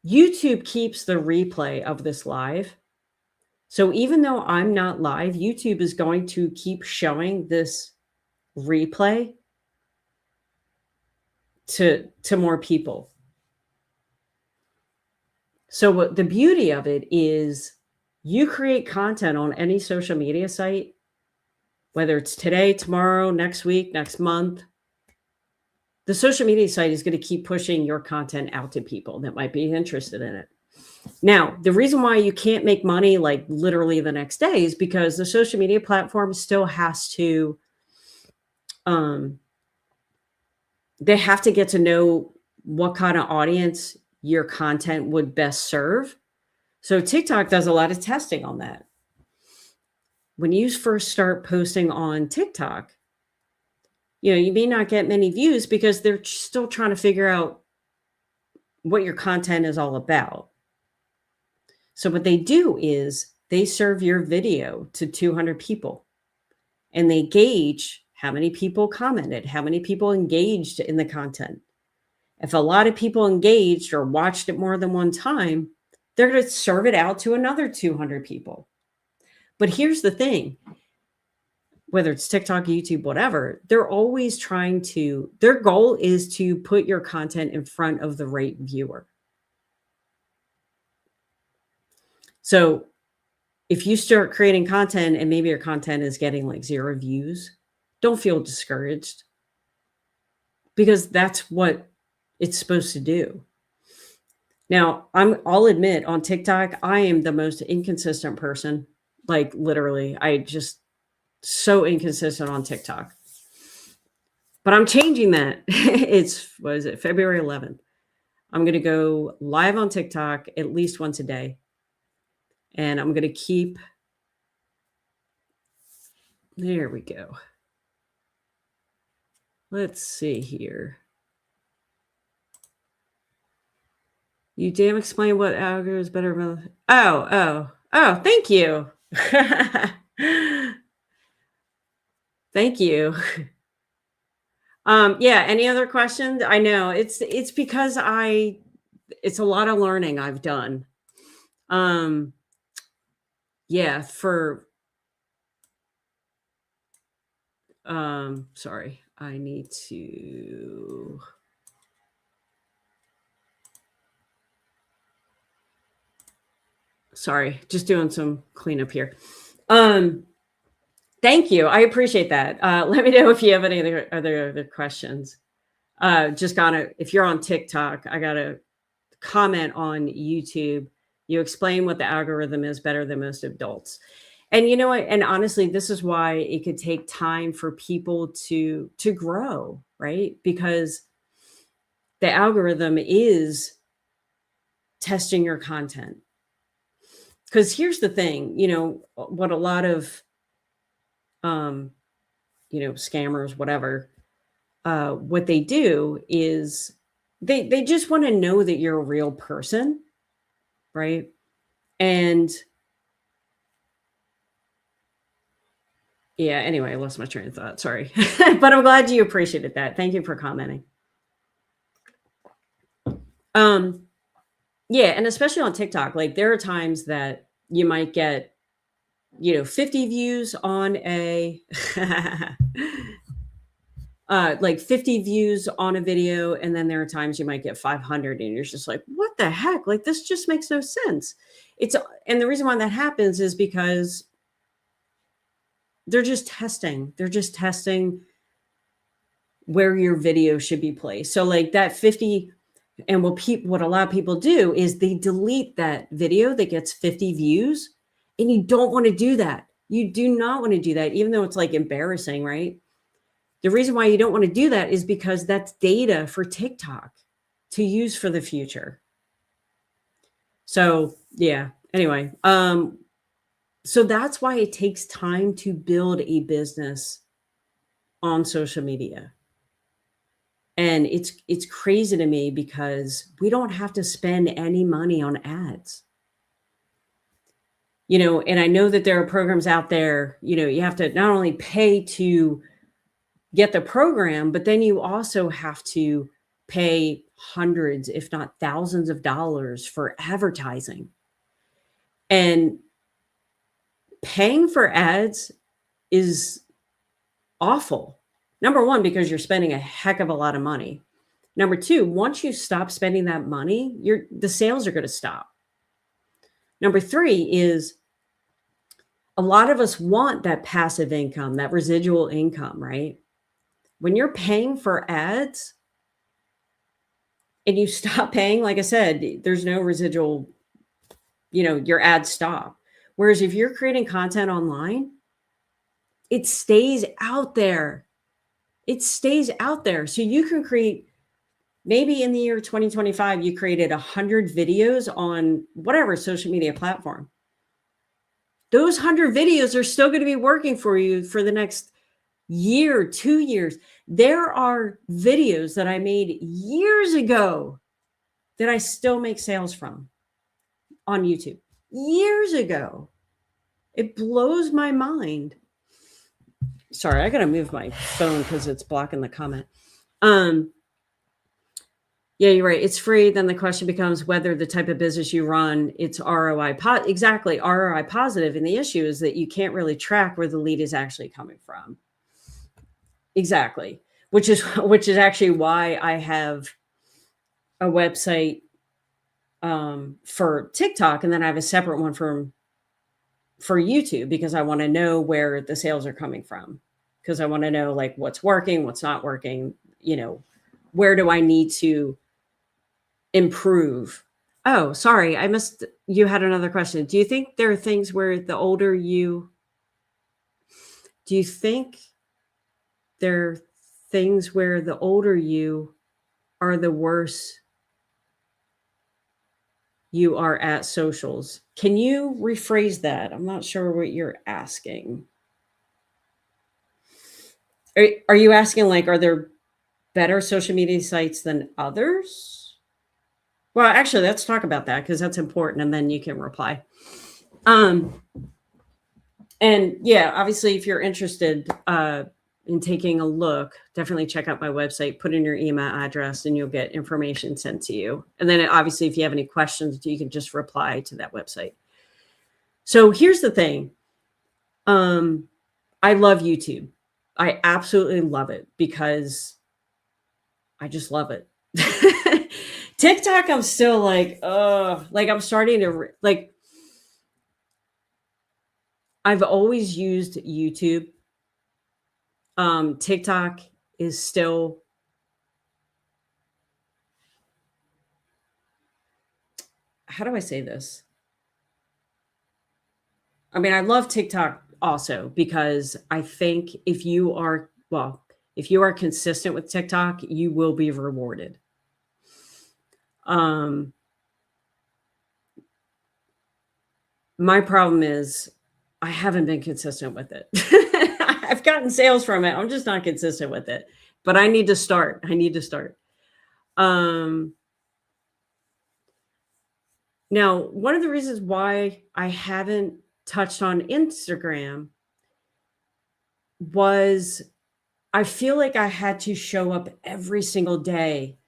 YouTube keeps the replay of this live. So even though I'm not live, YouTube is going to keep showing this replay to more people. So what the beauty of it is, you create content on any social media site, whether it's today, tomorrow, next week, next month, the social media site is going to keep pushing your content out to people that might be interested in it. Now, the reason why you can't make money like literally the next day is because the social media platform still has to, they have to get to know what kind of audience your content would best serve. So TikTok does a lot of testing on that. When you first start posting on TikTok, you may not get many views because they're still trying to figure out what your content is all about. So what they do is they serve your video to 200 people, and they gauge how many people commented, how many people engaged in the content. If a lot of people engaged or watched it more than one time, they're going to serve it out to another 200 people. But here's the thing, whether it's TikTok, YouTube, whatever, they're always their goal is to put your content in front of the right viewer. So if you start creating content and maybe your content is getting like 0 views, don't feel discouraged, because that's what it's supposed to do. Now, I'll admit, on TikTok, I am the most inconsistent person. Like, literally, I just so inconsistent on TikTok. But I'm changing that. What is it, February 11th. I'm going to go live on TikTok at least once a day. And I'm going to keep, there we go. Let's see here. You damn explain what algorithm is better. Oh, thank you. Thank you. Yeah, any other questions? I know it's because it's a lot of learning I've done. Yeah, sorry, I need to, sorry, just doing some cleanup here. Thank you. I appreciate that. Let me know if you have any other questions. If you're on TikTok, I got to comment on YouTube. You explain what the algorithm is better than most adults. And you know what? And honestly, this is why it could take time for people to grow, right? Because the algorithm is testing your content. Because here's the thing, what a lot of scammers, whatever, what they do is they just want to know that you're a real person, right? And yeah, anyway, I lost my train of thought. Sorry. But I'm glad you appreciated that. Thank you for commenting. Um, yeah, and especially on TikTok, like there are times that you might get, 50 views on a like 50 views on a video, and then there are times you might get 500 and you're just like, what the heck? Like this just makes no sense. It's and the reason why that happens is because they're just testing. They're just testing where your video should be placed. So like that 50, and what a lot of people do is they delete that video that gets 50 views, and you don't want to do that. You do not want to do that, even though it's like embarrassing, right? The reason why you don't want to do that is because that's data for TikTok to use for the future. So yeah, anyway, so that's why it takes time to build a business on social media. And it's crazy to me because we don't have to spend any money on ads. And I know that there are programs out there, you have to not only pay to get the program, but then you also have to pay hundreds, if not thousands of dollars for advertising. And paying for ads is awful. Number one, because you're spending a heck of a lot of money. Number two, once you stop spending that money, the sales are going to stop. Number three is a lot of us want that passive income, that residual income, right? When you're paying for ads and you stop paying, like I said, there's no residual, your ads stop. Whereas if you're creating content online, it stays out there. It stays out there. So you can create, maybe in the year 2025, you created 100 videos on whatever social media platform. Those 100 videos are still going to be working for you for the next year, 2 years. There are videos that I made years ago that I still make sales from on YouTube. Years ago. It blows my mind. Sorry, I got to move my phone because it's blocking the comment. Yeah, you're right. It's free. Then the question becomes whether the type of business you run, it's ROI exactly ROI positive. And the issue is that you can't really track where the lead is actually coming from. Exactly. Which is actually why I have a website for TikTok, and then I have a separate one for YouTube, because I want to know where the sales are coming from, because I want to know like what's working, what's not working, where do I need to improve. Oh, sorry, you had another question. Do you think there are things where the older you do you think there are things where the older you are, the worse you are at socials? Can you rephrase that? I'm not sure what you're asking. Are you asking like, are there better social media sites than others? Well, actually, let's talk about that because that's important, and then you can reply. And yeah, obviously, if you're interested in taking a look, definitely check out my website, put in your email address, and you'll get information sent to you. And then obviously, if you have any questions, you can just reply to that website. So here's the thing. I love YouTube. I absolutely love it because I just love it. TikTok, I'm still like, like I'm starting to like, I've always used YouTube. TikTok is still, how do I say this? I mean, I love TikTok also because I think if you are consistent with TikTok, you will be rewarded. My problem is I haven't been consistent with it. I've gotten sales from it. I'm just not consistent with it. But I need to start. I need to start. Um, Now, one of the reasons why I haven't touched on Instagram was I feel like I had to show up every single day.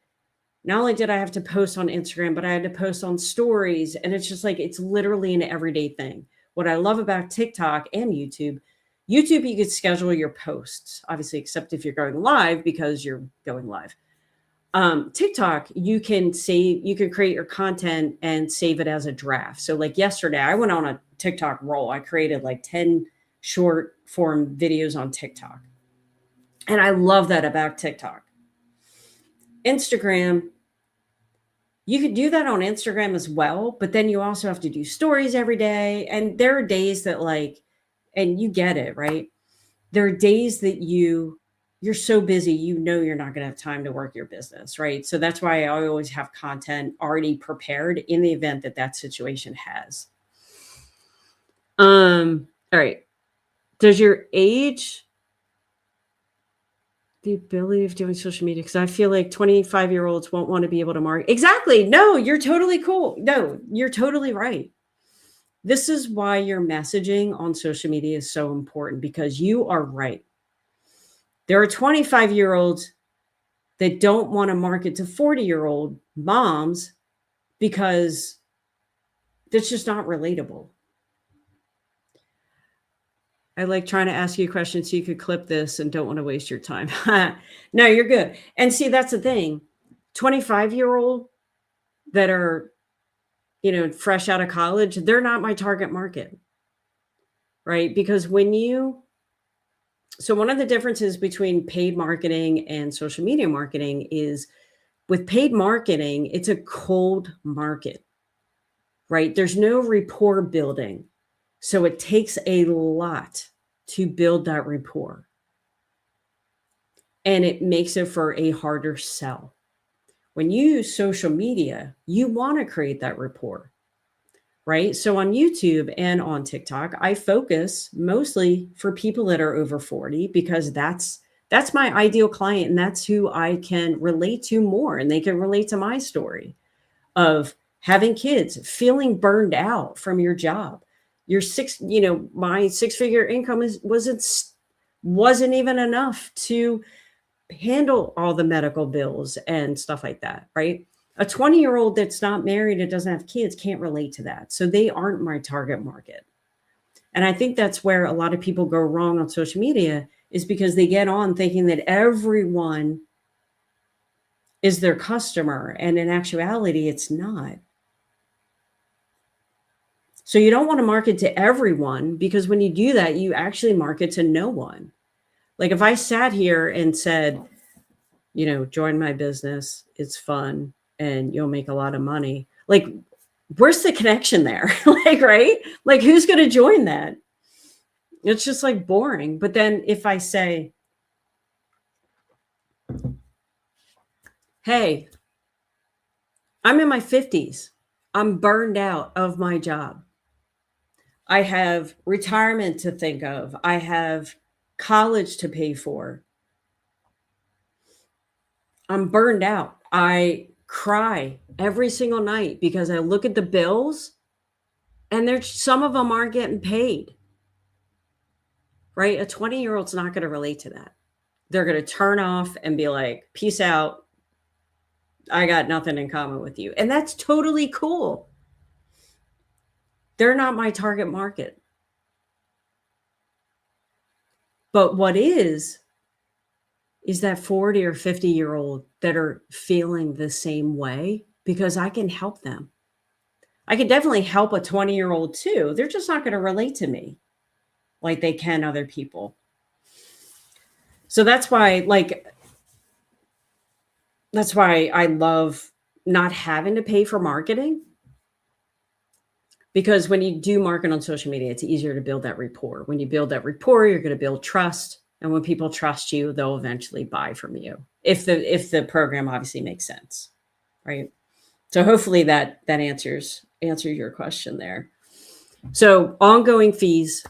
Not only did I have to post on Instagram, but I had to post on stories. And it's just like, it's literally an everyday thing. What I love about TikTok and YouTube, you could schedule your posts, obviously, except if you're going live because you're going live. TikTok, you can create your content and save it as a draft. So like yesterday, I went on a TikTok roll. I created like 10 short form videos on TikTok. And I love that about TikTok. Instagram, you could do that on Instagram as well, but then you also have to do stories every day. And there are days that and you get it, right? There are days that you're so busy, you're not going to have time to work your business, right? So that's why I always have content already prepared in the event that situation has. All right. Does your age the ability of doing social media? Because I feel like 25-year-olds won't want to be able to market. Exactly. No, you're totally cool. No, you're totally right. This is why your messaging on social media is so important, because you are right. There are 25-year-olds that don't want to market to 40-year-old moms because that's just not relatable. I like trying to ask you a question so you could clip this and don't want to waste your time. No, you're good. And see, that's the thing. 25-year-old that are, fresh out of college, they're not my target market, right? Because so one of the differences between paid marketing and social media marketing is with paid marketing, it's a cold market, right? There's no rapport building. So it takes a lot to build that rapport. And it makes it for a harder sell. When you use social media, you want to create that rapport, right? So on YouTube and on TikTok, I focus mostly for people that are over 40, because that's my ideal client, and that's who I can relate to more, and they can relate to my story of having kids, feeling burned out from your job. My 6-figure income wasn't even enough to handle all the medical bills and stuff like that, right? A 20-year-old that's not married and doesn't have kids can't relate to that. So they aren't my target market. And I think that's where a lot of people go wrong on social media, is because they get on thinking that everyone is their customer. And in actuality, it's not. So you don't want to market to everyone, because when you do that, you actually market to no one. Like if I sat here and said, join my business, it's fun and you'll make a lot of money. Like, where's the connection there? Right? Like, who's going to join that? It's just like boring. But then if I say, hey, I'm in my 50s. I'm burned out of my job. I have retirement to think of. I have college to pay for. I'm burned out. I cry every single night because I look at the bills and some of them aren't getting paid. Right? A 20-year-old's not going to relate to that. They're going to turn off and be like, peace out. I got nothing in common with you. And that's totally cool. They're not my target market. But what is that 40 or 50-year-old that are feeling the same way, because I can help them. I can definitely help a 20-year-old too. They're just not going to relate to me like they can other people. So that's why I love not having to pay for marketing, because when you do market on social media, it's easier to build that rapport. When you build that rapport, you're going to build trust. And when people trust you, they'll eventually buy from you, if the program obviously makes sense, right? So hopefully that answers your question there. So ongoing fees.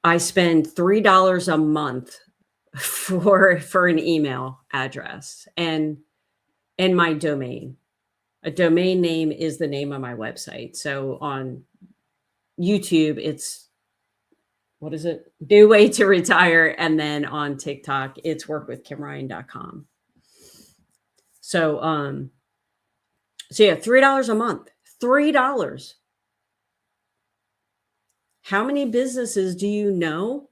I spend $3 a month for an email address and my domain. A domain name is the name of my website. So on YouTube, it's what is it? New Way to Retire. And then on TikTok, it's workwithkimryan.com. So yeah, $3 a month. $3. How many businesses do you know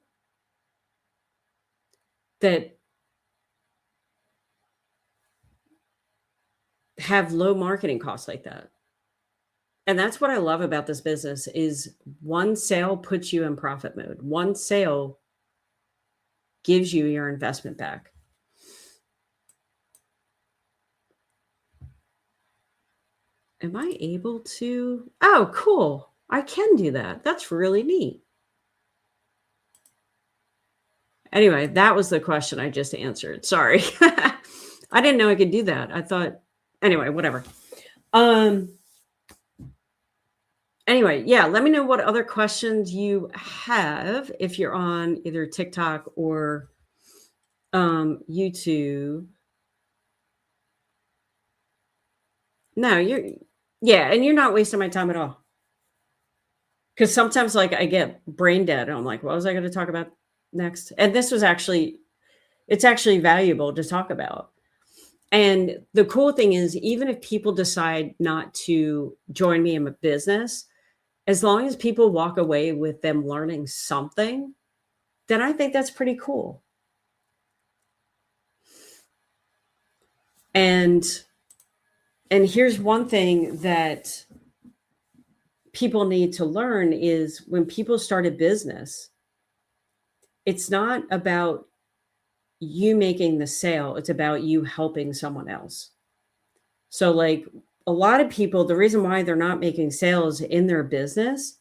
that have low marketing costs like that? And that's what I love about this business is one sale puts you in profit mode. One sale gives you your investment back. Am I able to? Oh, cool. I can do that. That's really neat. Anyway, that was the question I just answered. Sorry. I didn't know I could do that. I thought, anyway, whatever. Anyway, yeah, let me know what other questions you have if you're on either TikTok or YouTube. No, and you're not wasting my time at all. Because sometimes, like, I get brain dead, and I'm like, what was I going to talk about next? And this was it's actually valuable to talk about. And the cool thing is, even if people decide not to join me in a business, as long as people walk away with them learning something, then I think that's pretty cool. And here's one thing that people need to learn is when people start a business, it's not about you making the sale, it's about you helping someone else. So like a lot of people, the reason why they're not making sales in their business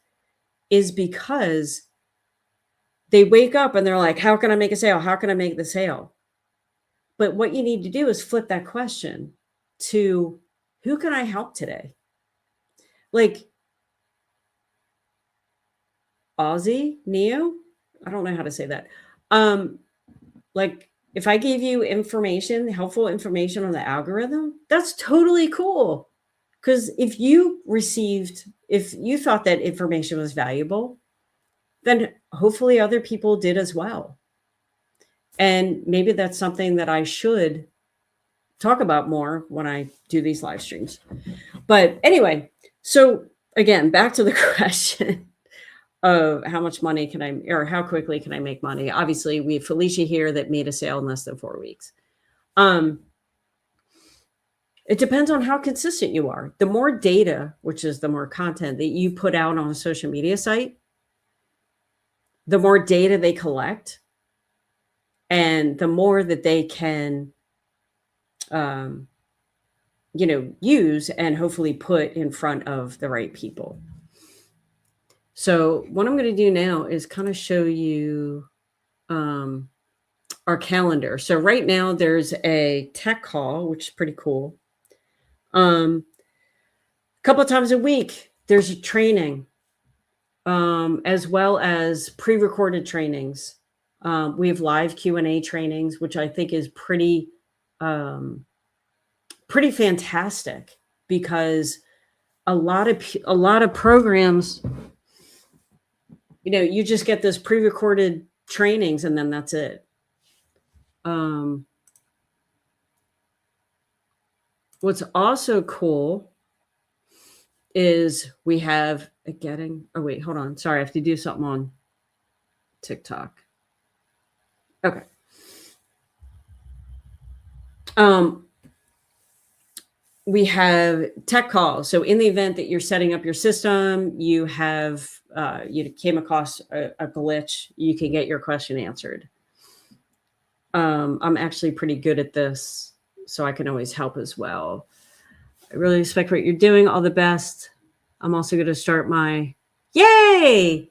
is because they wake up and they're like, how can I make a sale? How can I make the sale? But what you need to do is flip that question to who can I help today? Like Aussie, Neo, I don't know how to say that. Like if I gave you information, helpful information on the algorithm, that's totally cool. Because if you thought that information was valuable, then hopefully other people did as well. And maybe that's something that I should talk about more when I do these live streams. But anyway, so again, back to the question of how much money can I, or how quickly can I make money? Obviously, we have Felicia here that made a sale in less than 4 weeks. It depends on how consistent you are. The more data, which is the more content that you put out on a social media site, the more data they collect and the more that they can, use and hopefully put in front of the right people. So what I'm going to do now is kind of show you our calendar. So right now there's a tech call, which is pretty cool. A couple of times a week, there's a training, as well as pre-recorded trainings. We have live Q&A trainings, which I think is pretty fantastic because a lot of programs, you just get this pre-recorded trainings and then that's it. What's also cool is we have oh wait, hold on. Sorry, I have to do something on TikTok. Okay. We have tech calls. So in the event that you're setting up your system, you have you came across a glitch, you can get your question answered. I'm actually pretty good at this, so I can always help as well. I really respect what you're doing. All the best. I'm also going to start yay!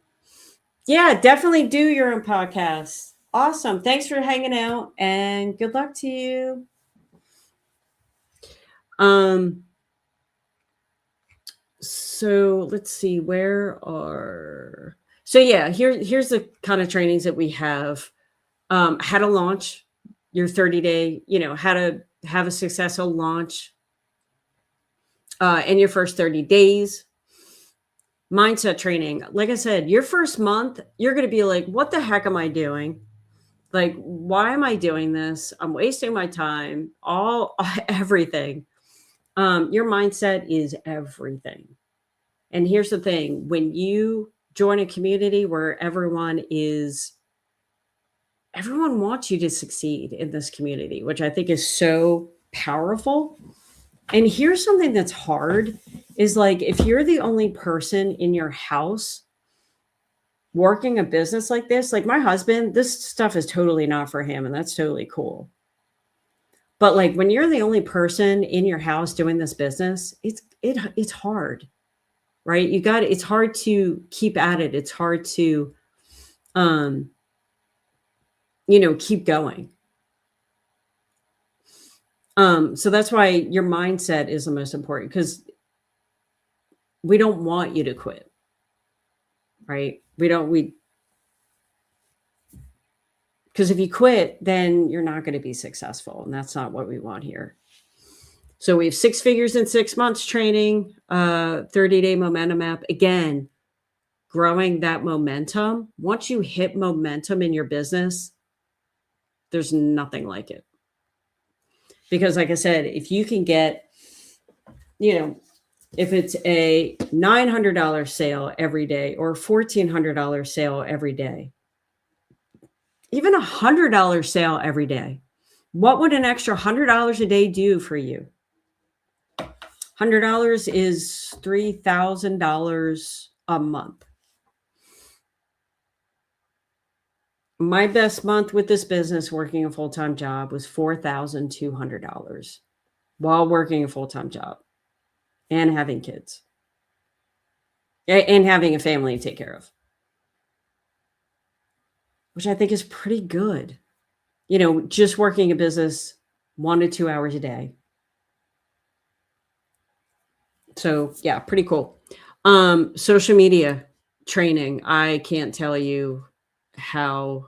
Yeah, definitely do your own podcast. Awesome. Thanks for hanging out and good luck to you. So let's see, where are So yeah, here's the kind of trainings that we have. How to launch your 30-day, how to have a successful launch in your first 30 days. Mindset training. Like I said, your first month, you're going to be like, what the heck am I doing? Like, why am I doing this? I'm wasting my time, all everything. Your mindset is everything. And here's the thing, when you join a community where everyone wants you to succeed in this community, which I think is so powerful. And here's something that's hard is like, if you're the only person in your house working a business like this, like my husband, this stuff is totally not for him. And that's totally cool. But like when you're the only person in your house doing this business, it's hard, right? It's hard to keep at it. It's hard to, keep going. So that's why your mindset is the most important, because we don't want you to quit, right? Because if you quit, then you're not going to be successful. And that's not what we want here. So we have 6 figures in 6 months training, 30-day momentum app. Again, growing that momentum. Once you hit momentum in your business, there's nothing like it. Because like I said, if you can get, if it's a $900 sale every day or a $1,400 sale every day, even a $100 sale every day, what would an extra $100 a day do for you? $100 is $3,000 a month. My best month with this business working a full-time job was $4,200 while working a full-time job and having kids and having a family to take care of, which I think is pretty good. Just working a business 1 to 2 hours a day. So yeah, pretty cool. Social media training. I can't tell you how,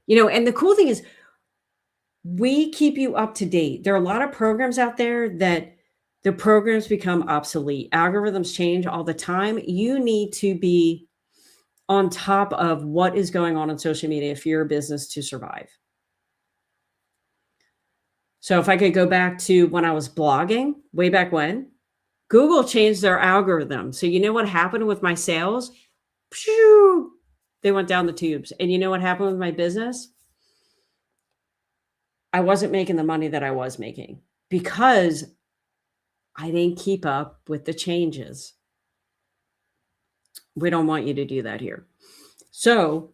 and the cool thing is we keep you up to date. There are a lot of programs out there that the programs become obsolete. Algorithms change all the time. You need to be on top of what is going on social media for your business to survive. So if I could go back to when I was blogging way back when, Google changed their algorithm. So you know what happened with my sales? Phew, they went down the tubes. And you know what happened with my business? I wasn't making the money that I was making because I didn't keep up with the changes. We don't want you to do that here. So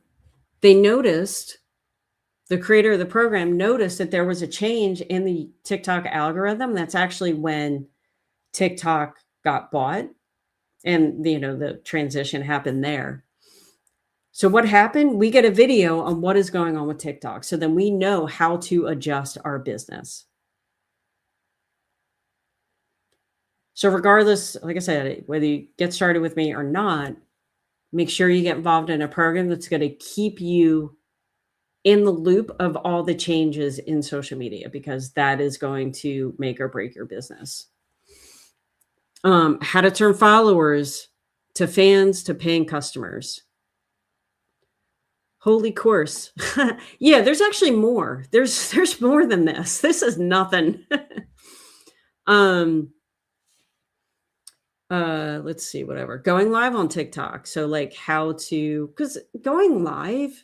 they noticed, the creator of the program noticed that there was a change in the TikTok algorithm. That's actually when TikTok got bought and the transition happened there. So what happened? We get a video on what is going on with TikTok. So then we know how to adjust our business. So regardless, like I said, whether you get started with me or not, make sure you get involved in a program that's going to keep you in the loop of all the changes in social media, because that is going to make or break your business. How to turn followers to fans to paying customers. Holy course. Yeah, there's actually more. There's more than this. This is nothing. Let's see, whatever. Going live on TikTok. So like how to, because going live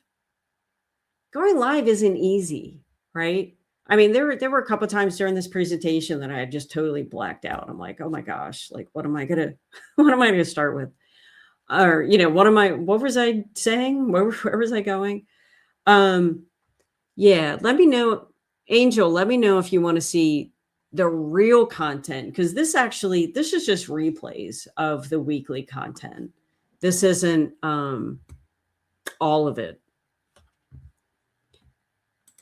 isn't easy, right? I mean, there were a couple of times during this presentation that I had just totally blacked out. I'm like, oh my gosh, like what am I gonna start with? Or, what was I saying? Where was I going? Yeah, let me know, Angel, let me know if you want to see the real content, because this is just replays of the weekly content. This isn't all of it.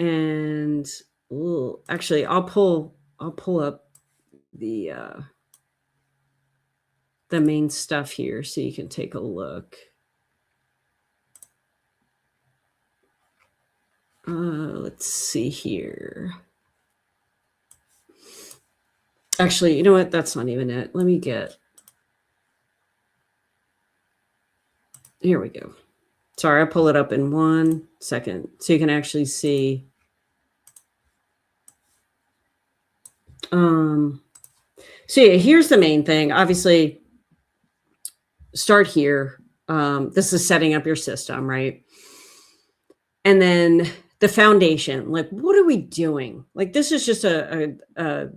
And actually I'll pull up the main stuff here so you can take a look. Let's see here. Actually, you know what? That's not even it. Let me get. Here we go. Sorry, I'll pull it up in 1 second so you can actually see. So yeah, here's the main thing. Obviously, start here. This is setting up your system, right? And then the foundation. Like, what are we doing? Like, this is just a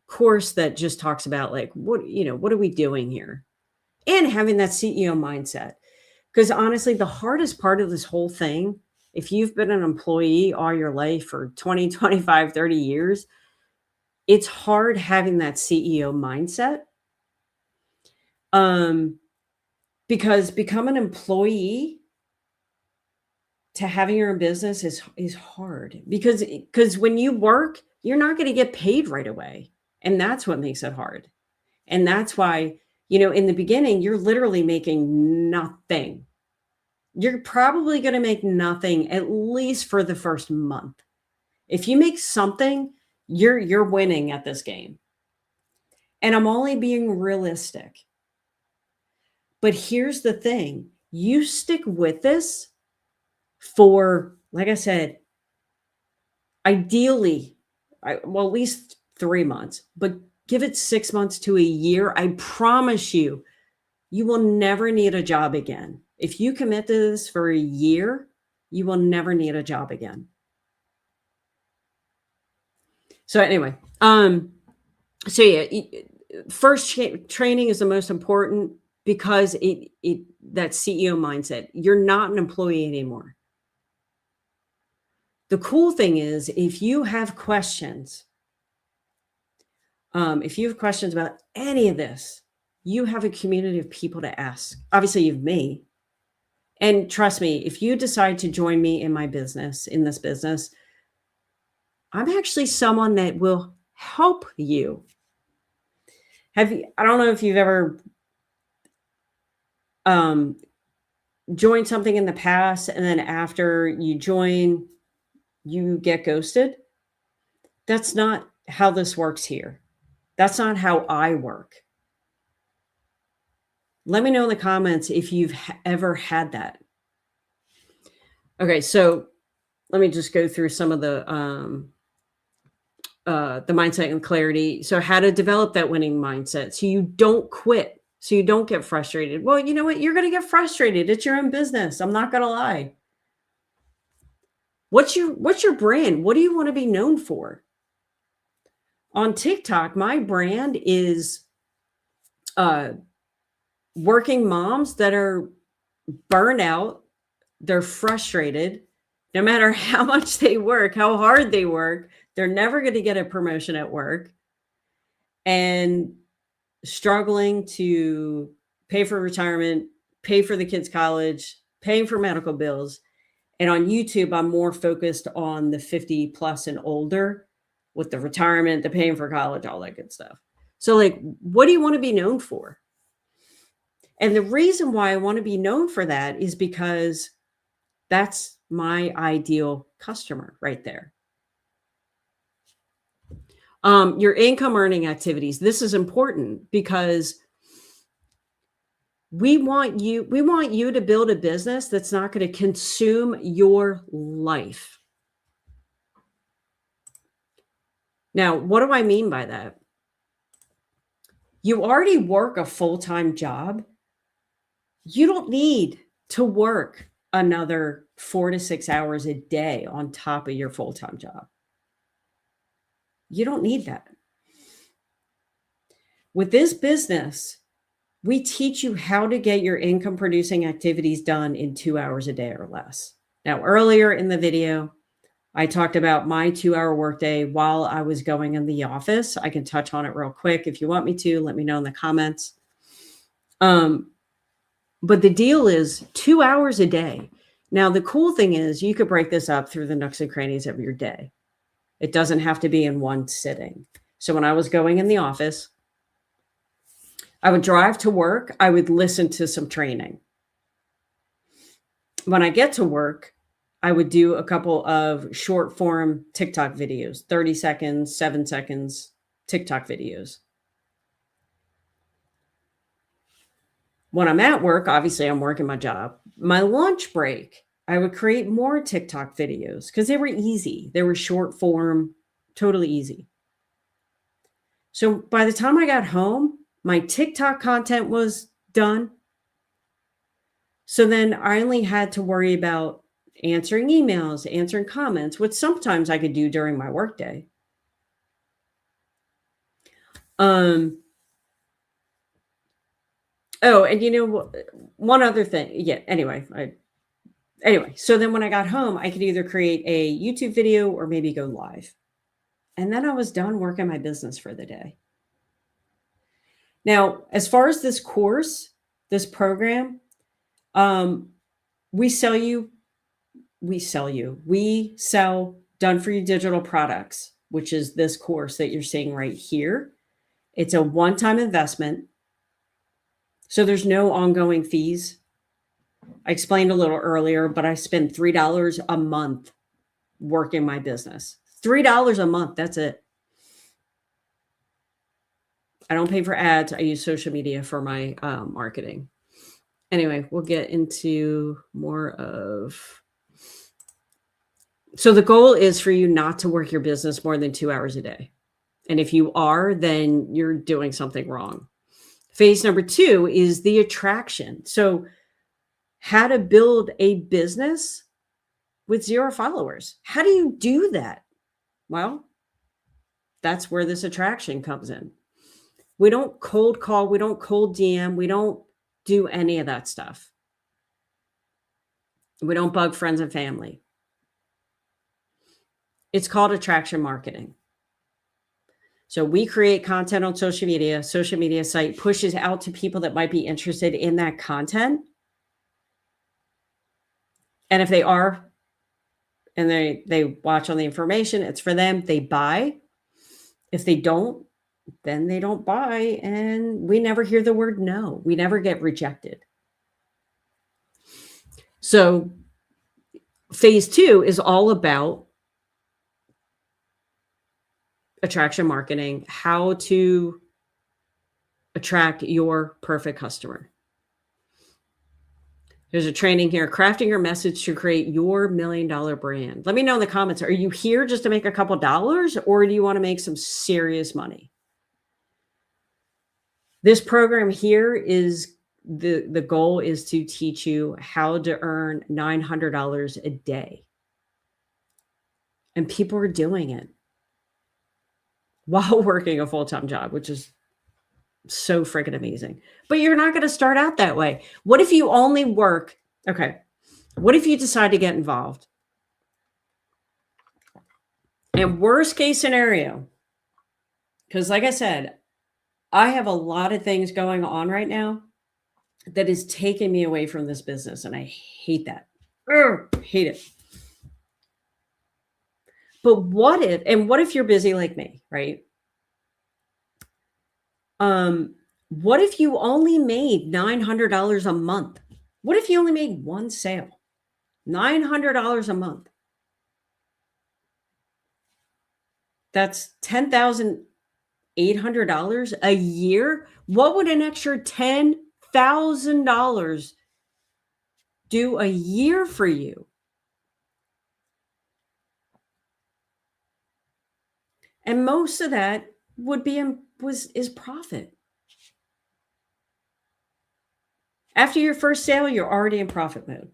course that just talks about like what are we doing here, and having that CEO mindset. Because honestly, the hardest part of this whole thing, if you've been an employee all your life for 20, 25, 30 years, it's hard having that CEO mindset. Because become an employee to having your own business is hard, because when you work, you're not going to get paid right away. And that's what makes it hard. And that's why, in the beginning, you're literally making nothing. You're probably going to make nothing at least for the first month. If you make something, you're winning at this game. And I'm only being realistic. But here's the thing. You stick with this for, like I said, ideally, at least 3 months, but give it 6 months to a year. I promise you, you will never need a job again. If you commit to this for a year, you will never need a job again. So anyway, so yeah, first training is the most important, because that CEO mindset. You're not an employee anymore. The cool thing is, if you have questions about any of this, you have a community of people to ask. Obviously, you have me. And trust me, if you decide to join me in this business, I'm actually someone that will help you. I don't know if you've ever joined something in the past, and then after you join, you get ghosted. That's not how this works here. That's not how I work. Let me know in the comments if you've ever had that. Okay, so let me just go through some of the mindset and clarity. So how to develop that winning mindset so you don't quit, so you don't get frustrated. Well, you know what? You're going to get frustrated. It's your own business. I'm not going to lie. What's your brand? What do you want to be known for? On TikTok, my brand is working moms that are burned out. They're frustrated. No matter how much they work, how hard they work, they're never going to get a promotion at work, and struggling to pay for retirement, pay for the kids' college, paying for medical bills. And on YouTube, I'm more focused on the 50 plus and older, with the retirement, the paying for college, all that good stuff. So like, what do you want to be known for? And the reason why I want to be known for that is because that's my ideal customer right there. Your income earning activities. This is important because we want you to build a business that's not going to consume your life. Now, what do I mean by that? You already work a full-time job. You don't need to work another 4 to 6 hours a day on top of your full-time job. You don't need that. With this business, we teach you how to get your income producing activities done in 2 hours a day or less. Now, earlier in the video, I talked about my 2-hour workday while I was going in the office. I can touch on it real quick. If you want me to, let me know in the comments. But the deal is 2 hours a day. Now, the cool thing is you could break this up through the nooks and crannies of your day. It doesn't have to be in one sitting. So when I was going in the office, I would drive to work. I would listen to some training. When I get to work, I would do a couple of short form TikTok videos, 30 seconds, 7 seconds TikTok videos. When I'm at work, obviously I'm working my job. My lunch break, I would create more TikTok videos because they were easy. They were short form, totally easy. So by the time I got home, my TikTok content was done. So then I only had to worry about answering emails, answering comments, which sometimes I could do during my workday. Oh, and one other thing. Yeah, anyway, so then when I got home, I could either create a YouTube video or maybe go live. And then I was done working my business for the day. Now, as far as this course, this program, we sell done for you digital products, which is this course that you're seeing right here. It's a one-time investment. So there's no ongoing fees. I explained a little earlier, but I spend $3 a month working my business. $3 a month. That's it. I don't pay for ads. I use social media for my marketing. Anyway, we'll get into more of. So the goal is for you not to work your business more than 2 hours a day. And if you are, then you're doing something wrong. Phase number 2 is the attraction. So how to build a business with 0 followers. How do you do that? Well, that's where this attraction comes in. We don't cold call. We don't cold DM. We don't do any of that stuff. We don't bug friends and family. It's called attraction marketing. So we create content on social media site pushes out to people that might be interested in that content. And if they are, and they watch on the information, it's for them, they buy. If they don't, then they don't buy. And we never hear the word no. We never get rejected. So phase 2 is all about attraction marketing, how to attract your perfect customer. There's a training here, crafting your message to create your $1 million brand. Let me know in the comments. Are you here just to make a couple dollars, or do you want to make some serious money? This program here is the goal is to teach you how to earn $900 a day. And people are doing it while working a full-time job, which is so freaking amazing. But you're not going to start out that way. What if you only work? Okay. What if you decide to get involved? And worst case scenario, because like I said, I have a lot of things going on right now that is taking me away from this business. And I hate that. Hate it. But what if you're busy like me, right? What if you only made $900 a month? What if you only made one sale? $900 a month. That's $10,800 a year. What would an extra $10,000 do a year for you? And most of that would be is profit. After your first sale, you're already in profit mode,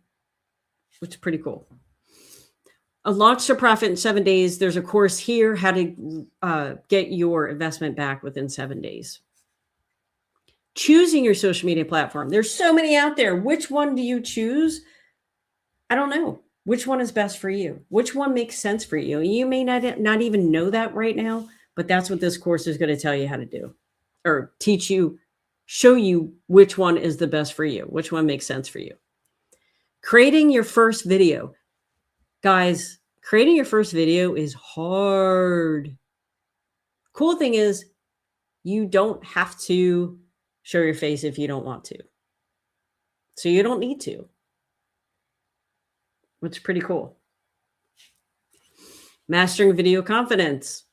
which is pretty cool. A launch to profit in 7 days. There's a course here, how to get your investment back within 7 days. Choosing your social media platform. There's so many out there. Which one do you choose? I don't know. Which one is best for you? Which one makes sense for you? You may not even know that right now, but that's what this course is going to tell you how to do, or teach you, show you which one is the best for you, which one makes sense for you. Creating your first video. Guys, creating your first video is hard. Cool thing is you don't have to show your face if you don't want to. So you don't need to. which is pretty cool. Mastering video confidence.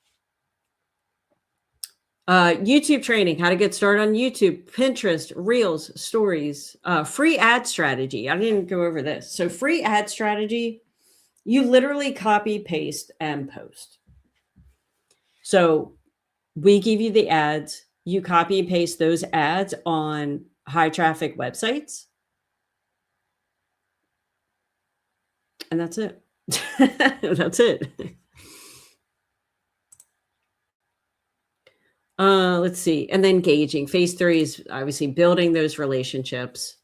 YouTube training, how to get started on YouTube, Pinterest, Reels, Stories, free ad strategy. I didn't go over this. So free ad strategy, you literally copy, paste, and post. So we give you the ads, you copy and paste those ads on high traffic websites. And that's it. That's it. Let's see. And then gauging. Phase 3 is obviously building those relationships,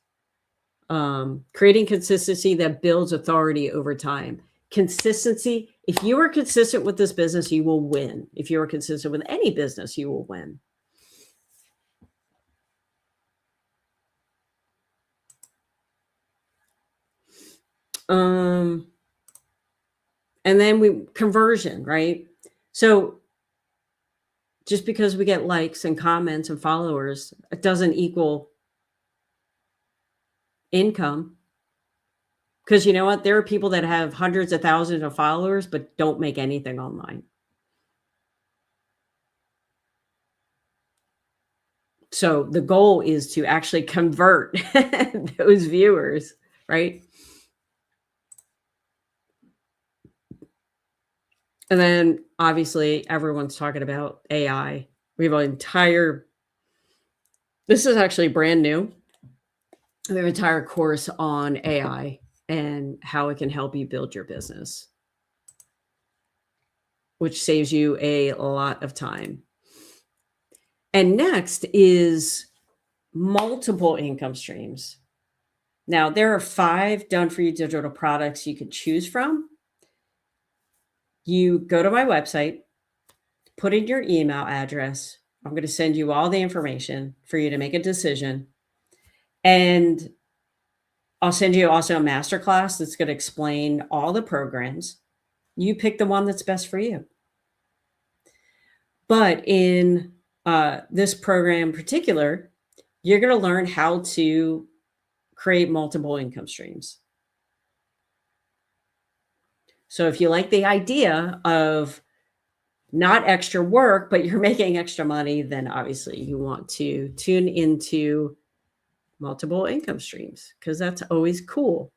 creating consistency that builds authority over time. Consistency. If you are consistent with this business, you will win. If you are consistent with any business, you will win. And then conversion, right? So just because we get likes and comments and followers, it doesn't equal income. Because you know what? There are people that have hundreds of thousands of followers, but don't make anything online. So the goal is to actually convert those viewers, right? And then obviously everyone's talking about AI. We have this is actually brand new. We have an entire course on AI and how it can help you build your business, which saves you a lot of time. And next is multiple income streams. Now, there are 5 done-for-you digital products you can choose from. You go to my website, put in your email address. I'm going to send you all the information for you to make a decision. And I'll send you also a masterclass that's going to explain all the programs. You pick the one that's best for you. But in this program in particular, you're going to learn how to create multiple income streams. So if you like the idea of not extra work, but you're making extra money, then obviously you want to tune into multiple income streams because that's always cool.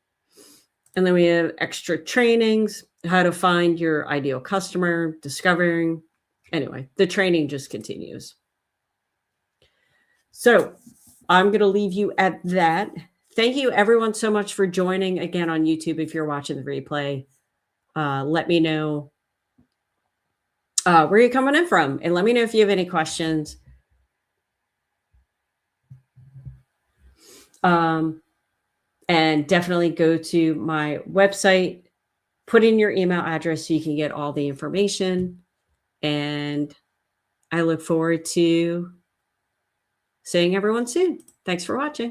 And then we have extra trainings, how to find your ideal customer, discovering. Anyway, the training just continues. So I'm going to leave you at that. Thank you everyone so much for joining again on YouTube. If you're watching the replay, let me know where you're coming in from, and let me know if you have any questions. And definitely go to my website, put in your email address so you can get all the information. And I look forward to seeing everyone soon. Thanks for watching.